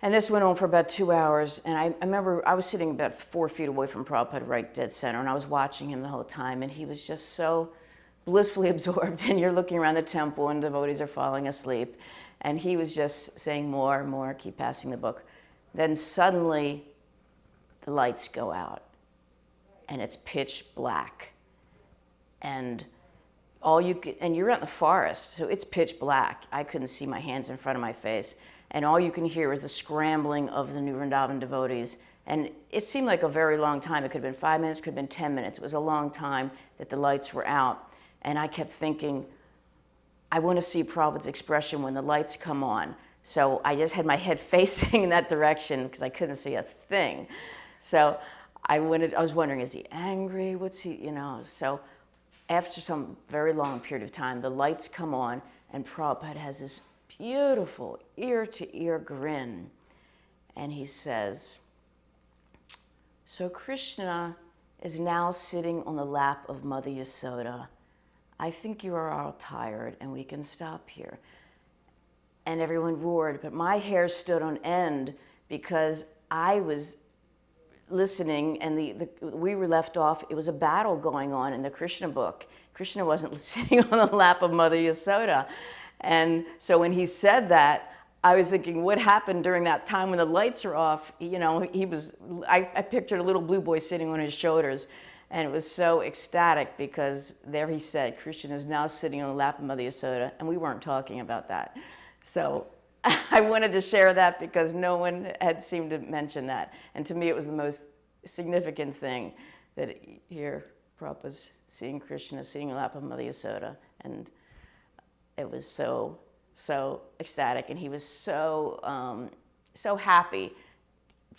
And this went on for about 2 hours, and I remember I was sitting about 4 feet away from Prabhupada, right dead center, and I was watching him the whole time, and he was just so blissfully absorbed, and you're looking around the temple, and devotees are falling asleep, and he was just saying more and more, keep passing the book. Then suddenly, the lights go out, and it's pitch black, and you're out in the forest, so it's pitch black. I couldn't see my hands in front of my face. And all you can hear is the scrambling of the New Vrindavan devotees. And it seemed like a very long time. It could have been 5 minutes, could have been 10 minutes. It was a long time that the lights were out. And I kept thinking, I want to see Prabhupada's expression when the lights come on. So I just had my head facing in that direction because I couldn't see a thing. So I was wondering, is he angry? What's he, So after some very long period of time, the lights come on, and Prabhupada has this beautiful ear-to-ear grin. And he says, so Krishna is now sitting on the lap of Mother Yasoda. I think you are all tired and we can stop here. And everyone roared, but my hair stood on end because I was listening, and we were left off. It was a battle going on in the Krishna book. Krishna wasn't sitting on the lap of Mother Yasoda. And so when he said that, I was thinking, what happened during that time when the lights are off? I pictured a little blue boy sitting on his shoulders, and it was so ecstatic because there he said, Krishna is now sitting on the lap of Mother Yasoda, and we weren't talking about that. So I wanted to share that because no one had seemed to mention that. And to me, it was the most significant thing that here Prabhupada's seeing Krishna sitting on the lap of Mother Yasoda. And it was so ecstatic, and he was so happy.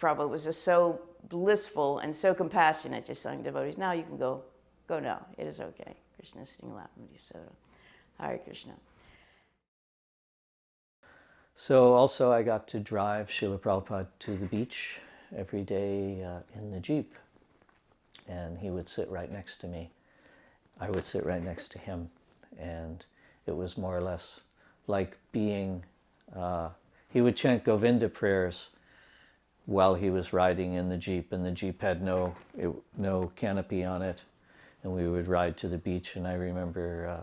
Prabhupada was just so blissful and so compassionate, just telling devotees, now you can go now. It is okay. Krishna is sitting on the lap of Mother Yasoda. Hare Krishna. So also I got to drive Srila Prabhupada to the beach every day in the Jeep. And he would sit right next to me. I would sit right next to him. And it was more or less like being, he would chant Govinda prayers while he was riding in the Jeep. And the Jeep had no canopy on it. And we would ride to the beach. And I remember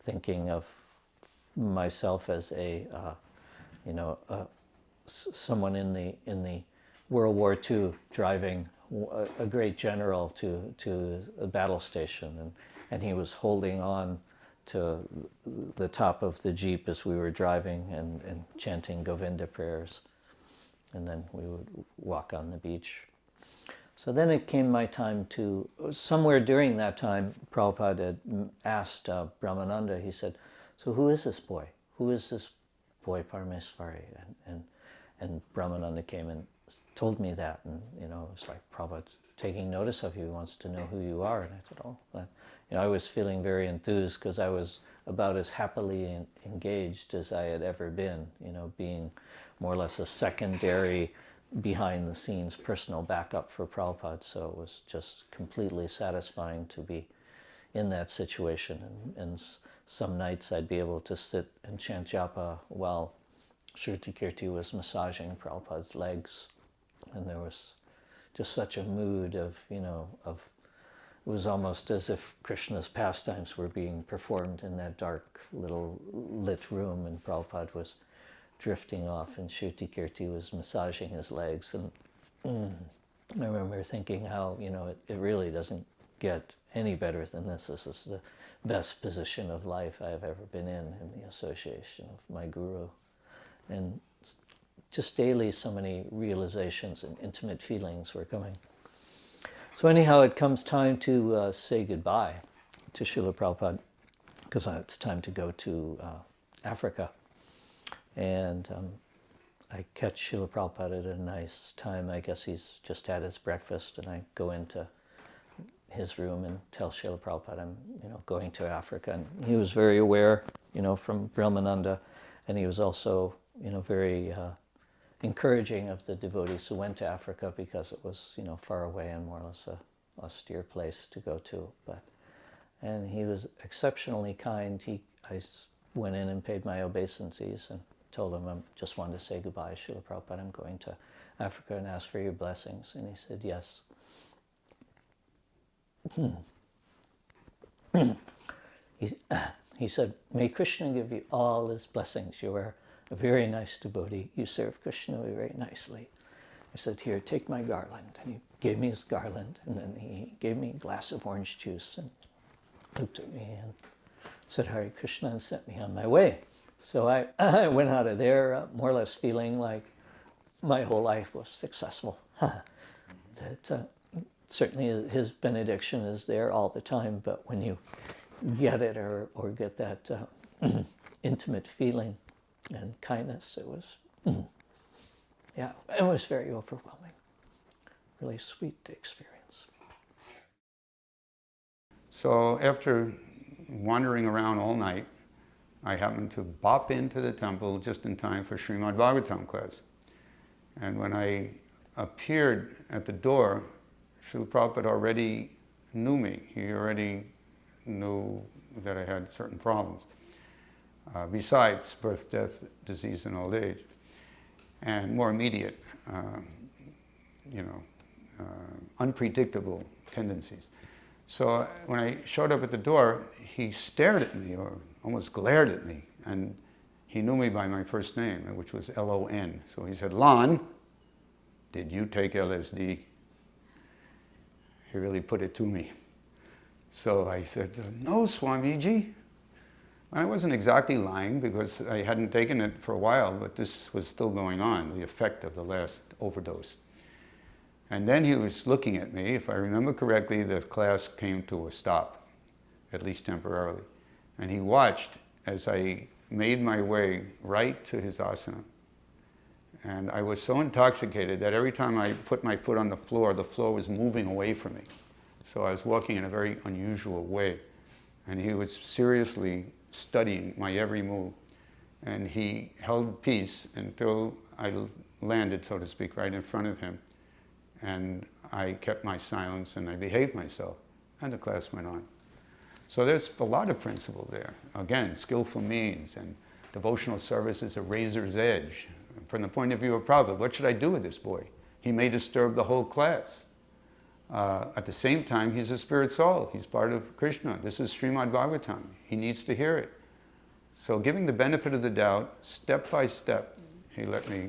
thinking of myself as someone in the World War II driving a great general to a battle station, and he was holding on to the top of the Jeep as we were driving and chanting Govinda prayers, and then we would walk on the beach. So then it came my time to, somewhere during that time, Prabhupada had asked Brahmananda, he said, so who is this boy? Who is this boy Parameswari? And Brahmananda came and told me that, and it was like, Prabhupada's taking notice of you, he wants to know who you are. And I said, oh, I was feeling very enthused because I was about as happily engaged as I had ever been, being more or less a secondary, behind-the-scenes personal backup for Prabhupada. So it was just completely satisfying to be in that situation. And some nights I'd be able to sit and chant japa while Shruti Kirti was massaging Prabhupada's legs. And there was just such a mood of, it was almost as if Krishna's pastimes were being performed in that dark little lit room, and Prabhupada was drifting off and Shruti Kirti was massaging his legs. And I remember thinking how, it really doesn't get any better than this. This is the best position of life I have ever been in the association of my guru. And just daily so many realizations and intimate feelings were coming. So anyhow, it comes time to say goodbye to Srila Prabhupada, because it's time to go to Africa. And I catch Srila Prabhupada at a nice time. I guess he's just had his breakfast, and I go in to his room and tell Srila Prabhupada I'm, going to Africa. And he was very aware, from Brahmananda, and he was also, very encouraging of the devotees who went to Africa because it was, far away and more or less a austere place to go to. And he was exceptionally kind. I went in and paid my obeisances and told him I just wanted to say goodbye, Srila Prabhupada, I'm going to Africa and ask for your blessings. And he said, yes. He said, may Krishna give you all his blessings. You are a very nice devotee. You serve Krishna very nicely. I said, here, take my garland. And he gave me his garland, and then he gave me a glass of orange juice and looked at me and said, Hare Krishna, and sent me on my way. So I went out of there more or less feeling like my whole life was successful. That certainly his benediction is there all the time, but when you get it or get that intimate feeling and kindness, it was, it was very overwhelming. Really sweet experience. So after wandering around all night, I happened to bop into the temple just in time for Srimad Bhagavatam class. And when I appeared at the door, Srila Prabhupada already knew me. He already knew that I had certain problems, besides birth, death, disease, and old age, and more immediate, unpredictable tendencies. So when I showed up at the door, he stared at me, or almost glared at me, and he knew me by my first name, which was L-O-N. So he said, Lon, did you take LSD? He really put it to me. So I said, no, Swamiji. I wasn't exactly lying because I hadn't taken it for a while, but this was still going on, the effect of the last overdose. And then he was looking at me. If I remember correctly, the class came to a stop, at least temporarily. And he watched as I made my way right to his asana. And I was so intoxicated that every time I put my foot on the floor was moving away from me. So I was walking in a very unusual way. And he was seriously studying my every move. And he held peace until I landed, so to speak, right in front of him. And I kept my silence and I behaved myself. And the class went on. So there's a lot of principle there. Again, skillful means and devotional service is a razor's edge. From the point of view of Prabhupada, what should I do with this boy? He may disturb the whole class. At the same time, he's a spirit soul. He's part of Krishna. This is Srimad Bhagavatam. He needs to hear it. So giving the benefit of the doubt, step by step, he let me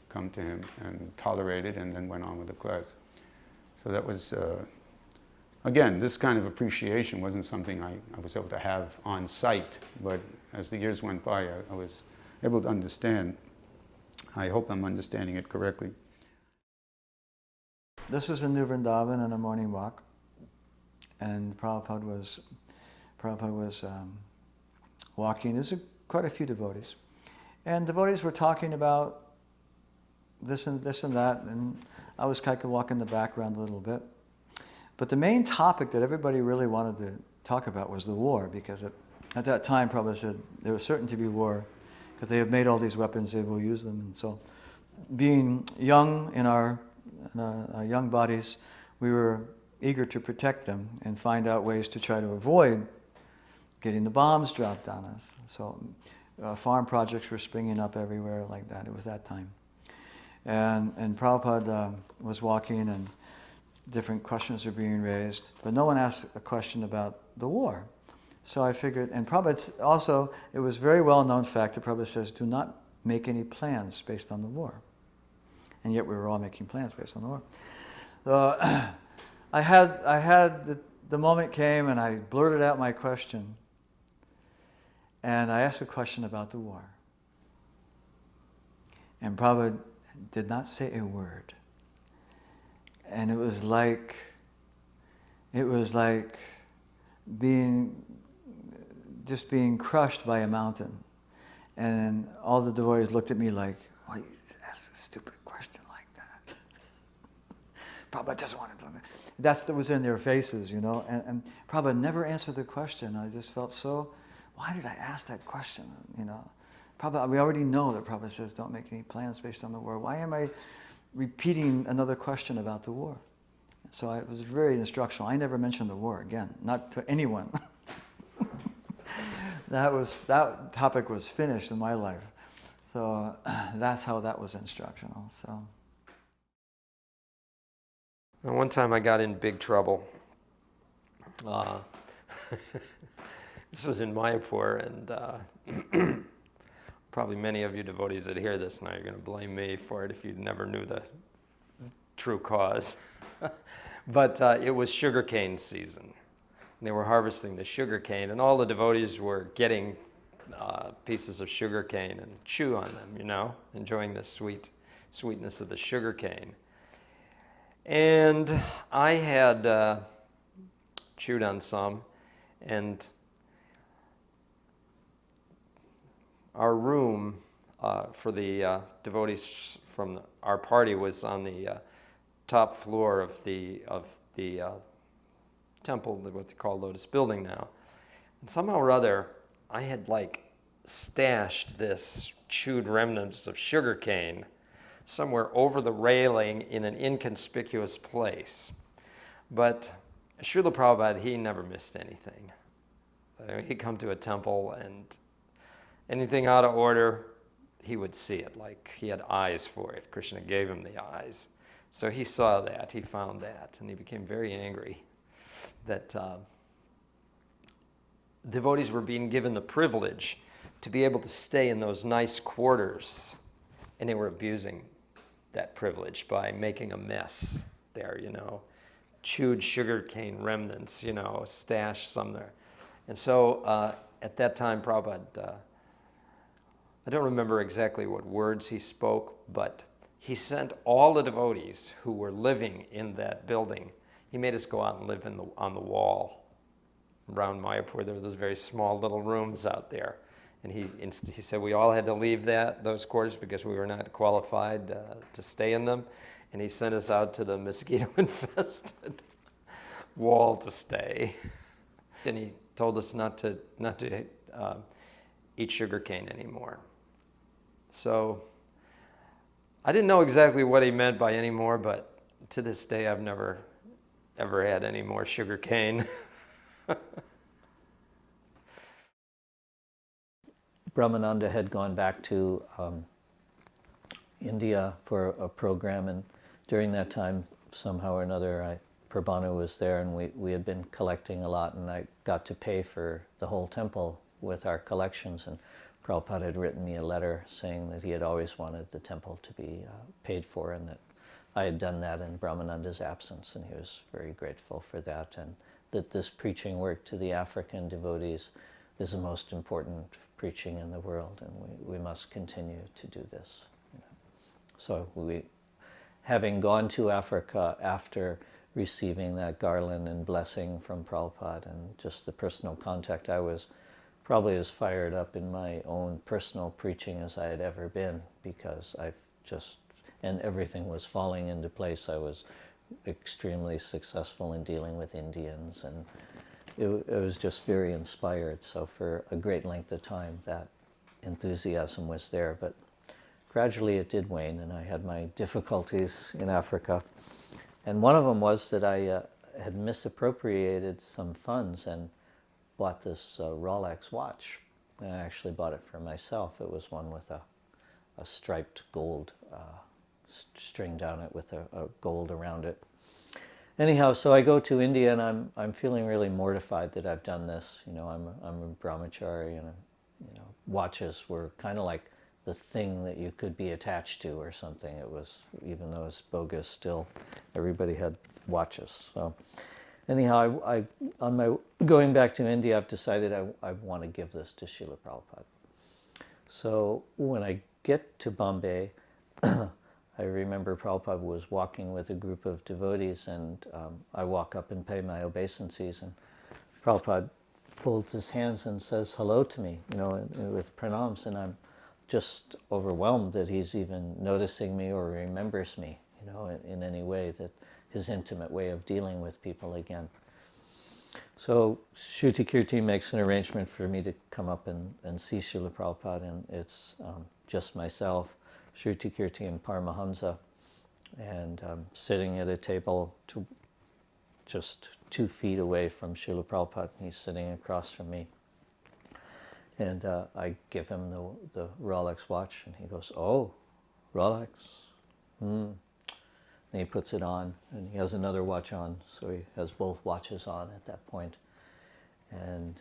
come to him and tolerate it and then went on with the class. So that was, again, this kind of appreciation wasn't something I was able to have on site, but as the years went by, I was able to understand. I hope I'm understanding it correctly. This was in New Vrindavan on a morning walk, and Prabhupada was walking. There's quite a few devotees, and devotees were talking about this and that, and I was kind of walking in the background a little bit. But the main topic that everybody really wanted to talk about was the war, because at that time Prabhupada said there was certain to be war, because they have made all these weapons, they will use them. And so, being young in our young bodies, we were eager to protect them and find out ways to try to avoid getting the bombs dropped on us. So farm projects were springing up everywhere like that. It was that time. And Prabhupada was walking and different questions were being raised, but no one asked a question about the war. So I figured, and Prabhupada also, it was a very well-known fact that Prabhupada says, do not make any plans based on the war. And yet we were all making plans based on the war. So I had the moment came and I blurted out my question. And I asked a question about the war. And Prabhupada did not say a word. And it was like being crushed by a mountain. And all the devotees looked at me like, why you ask a stupid question like that? Prabhupada doesn't want to do that. That's what was in their faces, you know. And Prabhupada never answered the question. I just felt so, why did I ask that question, you know? Prabhupada, we already know that Prabhupada says don't make any plans based on the war. Why am I repeating another question about the war? So it was very instructional. I never mentioned the war again, not to anyone. That topic was finished in my life. So that's how that was instructional. So. And one time I got in big trouble. This was in Mayapur, and probably many of you devotees that hear this now, you're going to blame me for it if you never knew the true cause. But it was sugarcane season. They were harvesting the sugarcane, and all the devotees were getting pieces of sugarcane and chew on them, you know, enjoying the sweetness of the sugarcane. And I had chewed on some, and our room for the devotees from our party was on the top floor of the temple, what they call Lotus Building now. And somehow or other, I had stashed this chewed remnants of sugarcane somewhere over the railing in an inconspicuous place. But Srila Prabhupada, he never missed anything. He'd come to a temple, and anything out of order, he would see it, like he had eyes for it. Krishna gave him the eyes. So he saw that, he found that, and he became very angry that devotees were being given the privilege to be able to stay in those nice quarters, and they were abusing that privilege by making a mess there, you know, chewed sugarcane remnants, you know, stashed some there. And so at that time, Prabhupada, I don't remember exactly what words he spoke, but he sent all the devotees who were living in that building. He made us go out and live on the wall around Mayapur. There were those very small little rooms out there. And he said we all had to leave those quarters because we were not qualified to stay in them. And he sent us out to the mosquito-infested wall to stay. And he told us not to eat sugarcane anymore. So I didn't know exactly what he meant by anymore, but to this day I've never ever had any more sugarcane. Brahmananda had gone back to India for a program, and during that time, somehow or another, Prabhanu was there, and we had been collecting a lot, and I got to pay for the whole temple with our collections, and Prabhupada had written me a letter saying that he had always wanted the temple to be paid for, and that I had done that in Brahmananda's absence, and he was very grateful for that, and that this preaching work to the African devotees is the most important preaching in the world, and we must continue to do this. You know. So having gone to Africa after receiving that garland and blessing from Prabhupada and just the personal contact, I was probably as fired up in my own personal preaching as I had ever been, because and everything was falling into place. I was extremely successful in dealing with Indians, and it was just very inspired. So for a great length of time, that enthusiasm was there. But gradually it did wane, and I had my difficulties in Africa. And one of them was that I had misappropriated some funds and bought this Rolex watch. And I actually bought it for myself. It was one with a striped gold string down it with a gold around it. Anyhow, so I go to India, and I'm feeling really mortified that I've done this. You know, I'm a brahmachari, and watches were kind of like the thing that you could be attached to or something. It was, even though it's bogus, still everybody had watches. So anyhow, I on my going back to India, I've decided I want to give this to Srila Prabhupada. So when I get to Bombay, I remember Prabhupada was walking with a group of devotees, and I walk up and pay my obeisances, and Prabhupada folds his hands and says hello to me, with pranams, and I'm just overwhelmed that he's even noticing me or remembers me, in any way, that his intimate way of dealing with people again. So Shruti Kirti makes an arrangement for me to come up and see Srila Prabhupada, and it's just myself, Shruti Kirti and Paramahamsa, and sitting at a table just 2 feet away from Srila Prabhupada, and he's sitting across from me. And I give him the Rolex watch, and he goes, "Oh, Rolex. And he puts it on, and he has another watch on, so he has both watches on at that point. And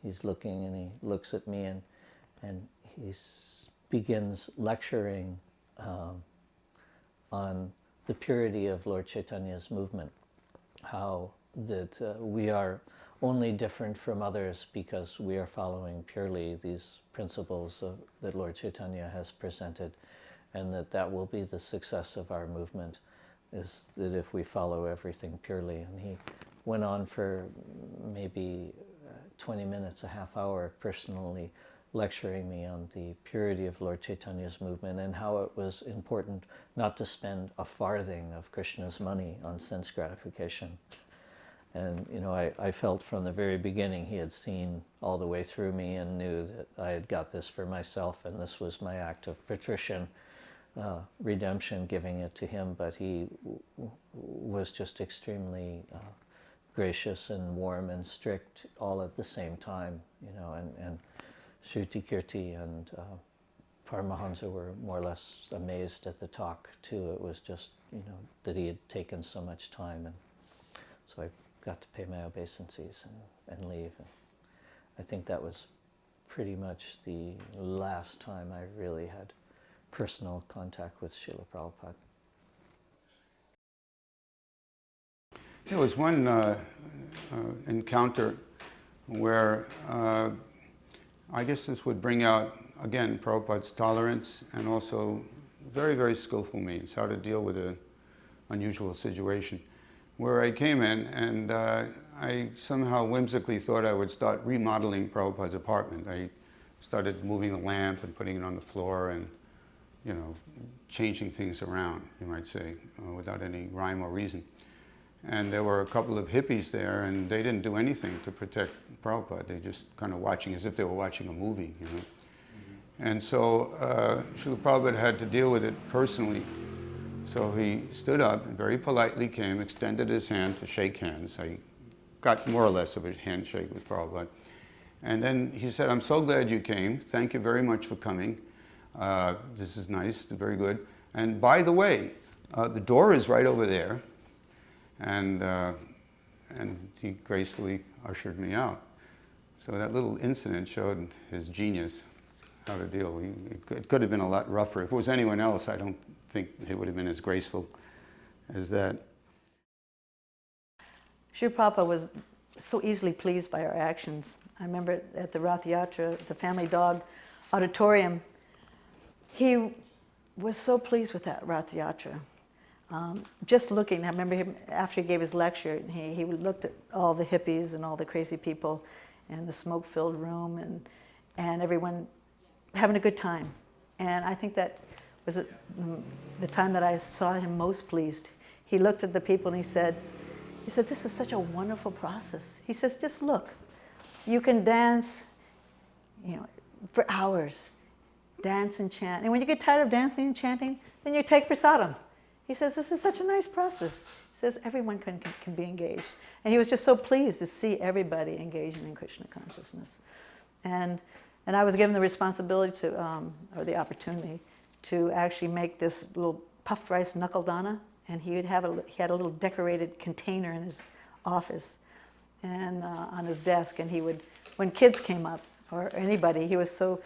he's looking, and he looks at me, and he begins lecturing on the purity of Lord Chaitanya's movement, how that we are only different from others because we are following purely these principles that Lord Chaitanya has presented, and that will be the success of our movement, is that if we follow everything purely. And he went on for maybe 20 minutes, a half hour, personally lecturing me on the purity of Lord Chaitanya's movement and how it was important not to spend a farthing of Krishna's money on sense gratification. And, you know, I felt from the very beginning he had seen all the way through me and knew that I had got this for myself, and this was my act of patrician redemption, giving it to him. But he was just extremely gracious and warm and strict all at the same time, you know, and Shruti Kirti and Paramahamsa were more or less amazed at the talk too. It was just, you know, that he had taken so much time, and so I got to pay my obeisances and leave. And I think that was pretty much the last time I really had personal contact with Srila Prabhupada. There was one encounter where I guess this would bring out, again, Prabhupada's tolerance and also very, very skillful means, how to deal with an unusual situation. Where I came in and I somehow whimsically thought I would start remodeling Prabhupada's apartment. I started moving the lamp and putting it on the floor and, you know, changing things around, you might say, without any rhyme or reason. And there were a couple of hippies there, and they didn't do anything to protect Prabhupada. They just kind of watching as if they were watching a movie, you know. And so Srila Prabhupada had to deal with it personally. So he stood up and very politely came, extended his hand to shake hands. I got more or less of a handshake with Prabhupada. And then he said, "I'm so glad you came. Thank you very much for coming. This is nice, very good. And by the way, the door is right over there." And he gracefully ushered me out. So that little incident showed his genius, how to deal. It could have been a lot rougher. If it was anyone else, I don't think it would have been as graceful as that. Srila Prabhupada was so easily pleased by our actions. I remember at the Rath Yatra, the Family Dog Auditorium, he was so pleased with that Rath Yatra. Just looking, I remember him, after he gave his lecture, he looked at all the hippies and all the crazy people and the smoke-filled room and everyone having a good time. And I think that was the time that I saw him most pleased. He looked at the people and he said, "This is such a wonderful process." He says, "Just look, you can dance, you know, for hours, dance and chant. And when you get tired of dancing and chanting, then you take prasadam." He says, "This is such a nice process." He says, everyone can be engaged. And he was just so pleased to see everybody engaging in Krishna consciousness. And I was given the responsibility to, or the opportunity, to actually make this little puffed rice knuckle dana. And he had a little decorated container in his office and on his desk. And he would, when kids came up, or anybody, he was so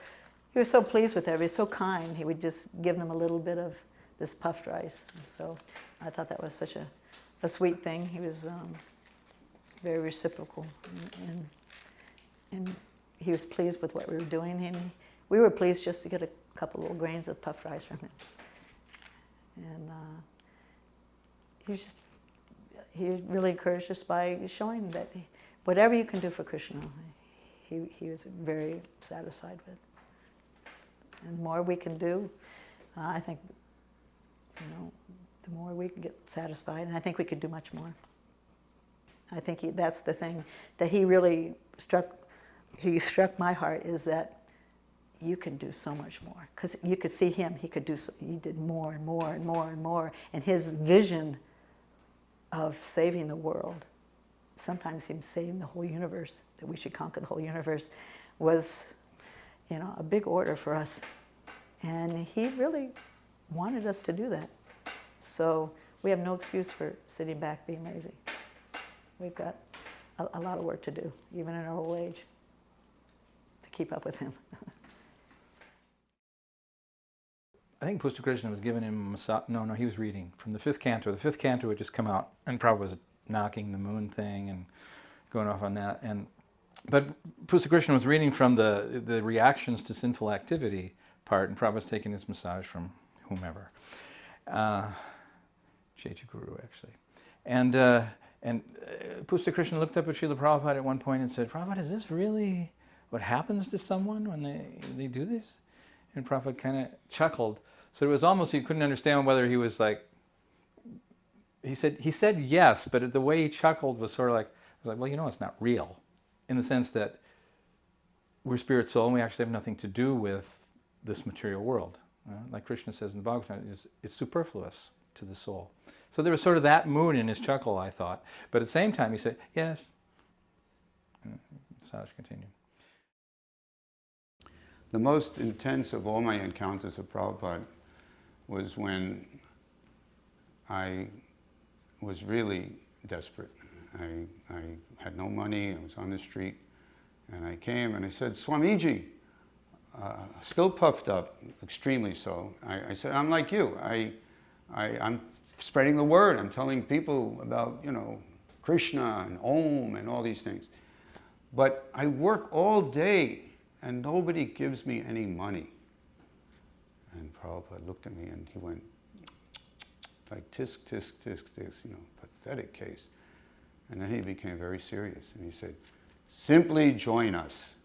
pleased with everybody, so kind. He would just give them a little bit of this puffed rice. So I thought that was such a sweet thing. He was very reciprocal, and he was pleased with what we were doing, and we were pleased just to get a couple little grains of puffed rice from him. And he really encouraged us by showing that whatever you can do for Krishna, he was very satisfied with. And the more we can do, I think, you know, the more we can get satisfied. And I think we could do much more. I think that's the thing that he really struck my heart, is that you can do so much more. Because you could see him, he did more and more and more and more. And his vision of saving the world, sometimes him saving the whole universe, that we should conquer the whole universe, was, a big order for us. And he really wanted us to do that. So we have no excuse for sitting back being lazy. We've got a lot of work to do, even in our old age, to keep up with him. I think Pusta Krishna was giving him no, he was reading from the fifth canto. The fifth canto had just come out, and Prabhupada was knocking the moon thing and going off on that. But Pusta Krishna was reading from the reactions to sinful activity part, and Prabhupada was taking his massage from whomever, Chechu Guru actually, and Pusta Krishna looked up at Srila Prabhupada at one point and said, "Prabhupada, is this really what happens to someone when they do this?" And Prabhupada kind of chuckled. So it was almost, you couldn't understand whether he was like, he said yes, but the way he chuckled was sort of like, well, it's not real, in the sense that we're spirit soul and we actually have nothing to do with this material world. Like Krishna says in the Bhagavatam, it's superfluous to the soul. So there was sort of that mood in his chuckle, I thought. But at the same time, he said, yes. So let's continue. The most intense of all my encounters with Prabhupada was when I was really desperate. I had no money, I was on the street, and I came and I said, "Swamiji," still puffed up, extremely so. I said, "I'm like you. I'm spreading the word. I'm telling people about, Krishna and Om and all these things. But I work all day and nobody gives me any money." And Prabhupada looked at me and he went, like, tisk, tisk, tisk, tisk, pathetic case. And then he became very serious and he said, "Simply join us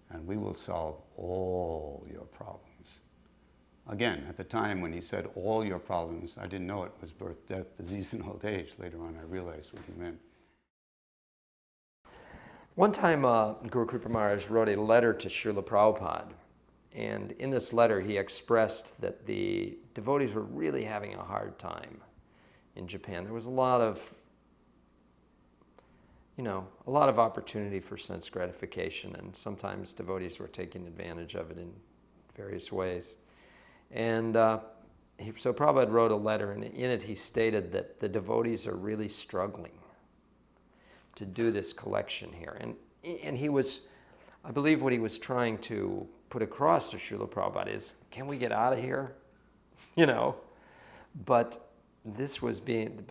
and we will solve all your problems." Again, at the time when he said all your problems, I didn't know it was birth, death, disease, and old age. Later on I realized what he meant. One time, Guru Kripa Maharaj wrote a letter to Srila Prabhupada, and in this letter he expressed that the devotees were really having a hard time in Japan. There was a lot of opportunity for sense gratification, and sometimes devotees were taking advantage of it in various ways. And so Prabhupada wrote a letter, and in it he stated that the devotees are really struggling to do this collection here. And he was, I believe what he was trying to put across to Srila Prabhupada is, can we get out of here? But the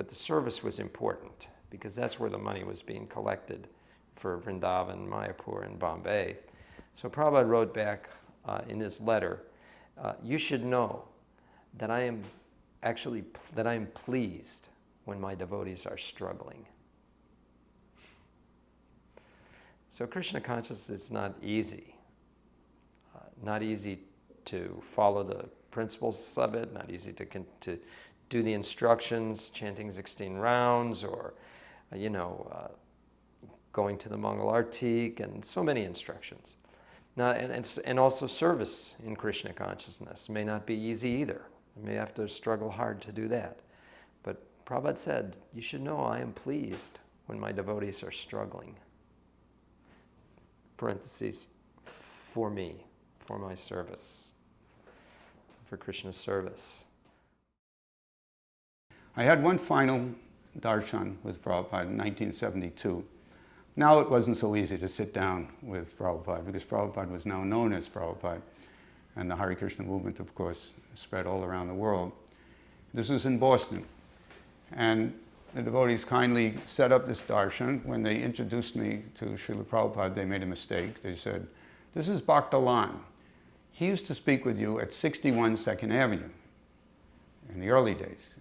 service was important, because that's where the money was being collected for Vrindavan, Mayapur, and Bombay. So Prabhupada wrote back in his letter, "You should know that I am pleased when my devotees are struggling." So Krishna consciousness is not easy. Not easy to follow the principles of it, not easy to do the instructions, chanting 16 rounds, or, going to the Mangal Artik, and so many instructions. Now, and also service in Krishna consciousness may not be easy either. You may have to struggle hard to do that. But Prabhupada said, "You should know I am pleased when my devotees are struggling." Parentheses, for me, for my service, for Krishna's service. I had one final darshan with Prabhupada in 1972. Now it wasn't so easy to sit down with Prabhupada, because Prabhupada was now known as Prabhupada, and the Hare Krishna movement, of course, spread all around the world. This was in Boston, and the devotees kindly set up this darshan. When they introduced me to Srila Prabhupada, they made a mistake. They said, "This is Bhaktalan. He used to speak with you at 61 2nd Avenue in the early days."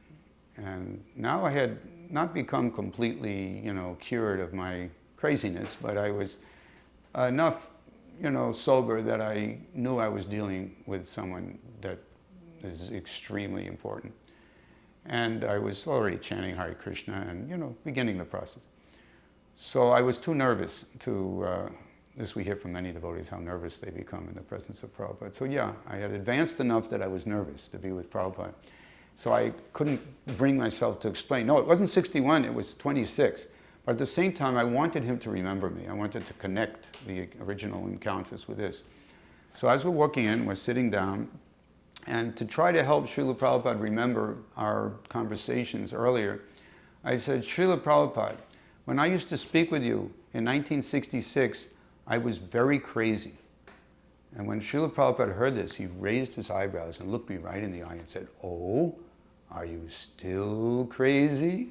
And now I had not become completely, cured of my craziness, but I was enough, sober that I knew I was dealing with someone that is extremely important. And I was already chanting Hare Krishna and, you know, beginning the process. So I was too nervous to, this we hear from many devotees, how nervous they become in the presence of Prabhupada. So yeah, I had advanced enough that I was nervous to be with Prabhupada. So I couldn't bring myself to explain. No, it wasn't 61, it was 26. But at the same time, I wanted him to remember me. I wanted to connect the original encounters with this. So as we're walking in, we're sitting down, and to try to help Srila Prabhupada remember our conversations earlier, I said, Srila Prabhupada, when I used to speak with you in 1966, I was very crazy. And when Srila Prabhupada heard this, he raised his eyebrows and looked me right in the eye and said, oh, are you still crazy?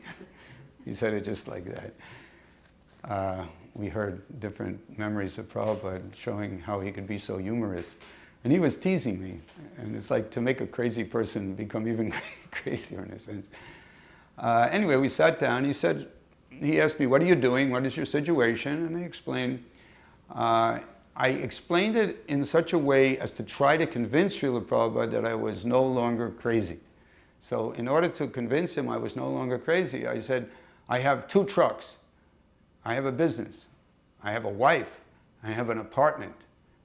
He said it just like that. We heard different memories of Prabhupada showing how he could be so humorous. And he was teasing me. And it's like to make a crazy person become even crazier in a sense. Anyway, we sat down. He asked me, what are you doing? What is your situation? And I explained. I explained it in such a way as to try to convince Srila Prabhupada that I was no longer crazy. So in order to convince him I was no longer crazy, I said, I have 2 trucks. I have a business. I have a wife. I have an apartment.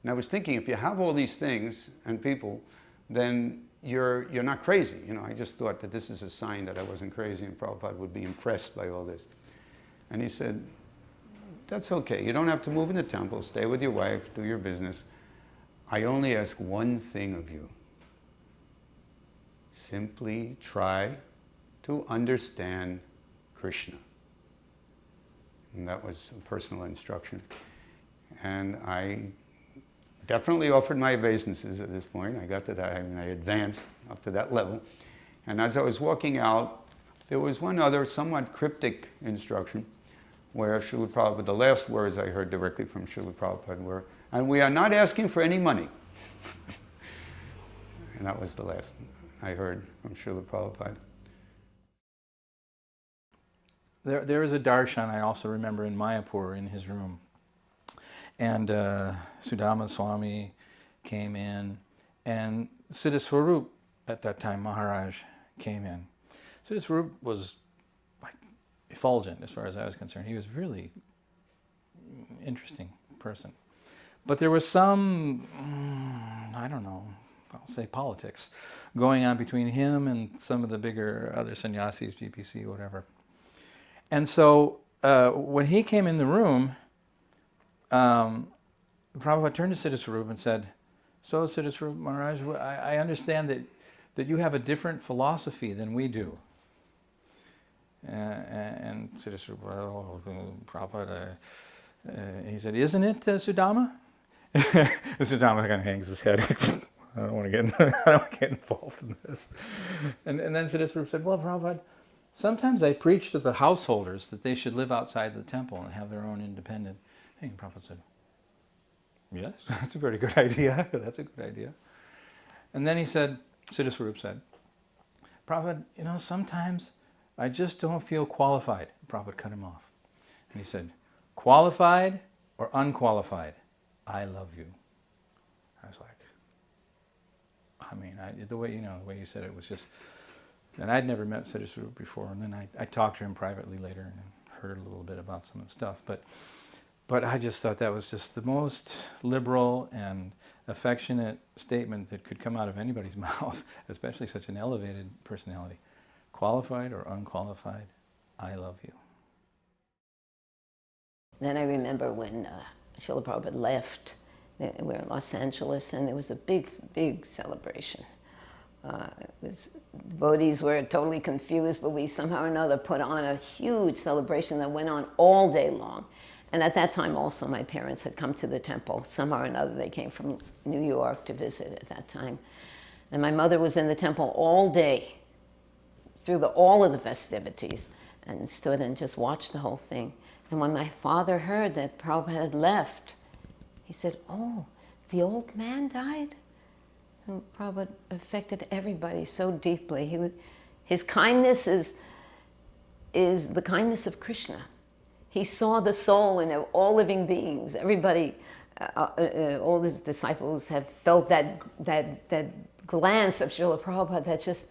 And I was thinking, if you have all these things and people, then you're not crazy. You know, I just thought that this is a sign that I wasn't crazy and Prabhupada would be impressed by all this. And he said, that's okay. You don't have to move in the temple. Stay with your wife. Do your business. I only ask one thing of you. Simply try to understand Krishna. And that was a personal instruction. And I definitely offered my obeisances at this point. I got to that, I mean, I advanced up to that level. And as I was walking out, there was one other somewhat cryptic instruction where Srila Prabhupada, the last words I heard directly from Srila Prabhupada were, and we are not asking for any money. And that was the last I heard from Srila Prabhupada. There was a darshan I also remember in Mayapur in his room. And Sudama Swami came in, and Siddha Swarup at that time, Maharaj, came in. Siddha Swarup was like effulgent as far as I was concerned. He was a really interesting person. But there was some, I don't know, I'll say politics, going on between him and some of the bigger other sannyasis, GPC, whatever. And so when he came in the room, Prabhupada turned to Siddha Swarup and said, so Siddha Swarup Maharaj, I understand that you have a different philosophy than we do. And Siddha Swarup, well, Prabhupada, he said, isn't it, Sudama? Sudama kind of hangs his head. I don't want to get involved in this. And then Siddha Swarup said, well, Prabhupada, sometimes I preach to the householders that they should live outside the temple and have their own independent thing. Prabhupada said, yes, that's a very good idea. That's a good idea. And then he said, Siddha Swarup said, Prabhupada, you know, sometimes I just don't feel qualified. Prabhupada cut him off. And he said, qualified or unqualified, I love you. I was like, I mean, the way you said it was just, and I'd never met Siddha Swarup before, and then I talked to him privately later and heard a little bit about some of the stuff, but I just thought that was just the most liberal and affectionate statement that could come out of anybody's mouth, especially such an elevated personality. Qualified or unqualified, I love you. Then I remember when Srila Prabhupada left, we were in Los Angeles, and there was a big, big celebration. Devotees were totally confused, but we somehow or another put on a huge celebration that went on all day long. And at that time also my parents had come to the temple. Somehow or another they came from New York to visit at that time. And my mother was in the temple all day through all of the festivities and stood and just watched the whole thing. And when my father heard that Prabhupada had left, he said, oh, the old man died? And Prabhupada affected everybody so deeply. His kindness is the kindness of Krishna. He saw the soul in all living beings. Everybody, all his disciples have felt that glance of Srila Prabhupada that just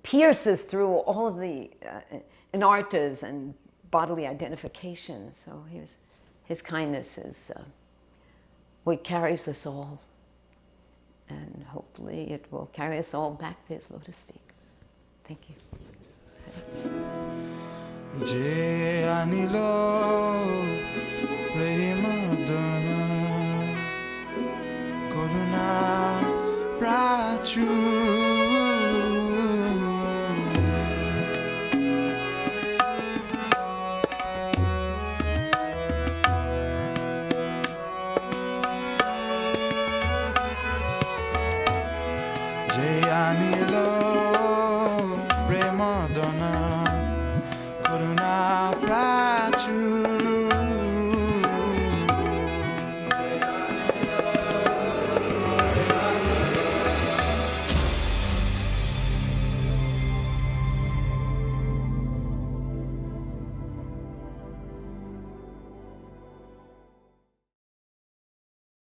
pierces through all of the inartas and bodily identification. So his kindness is what carries us all. And hopefully it will carry us all back to his lotus feet. Thank you. Je anilo premadana Karuna prachu Anilo Premadonna Karuna Prachu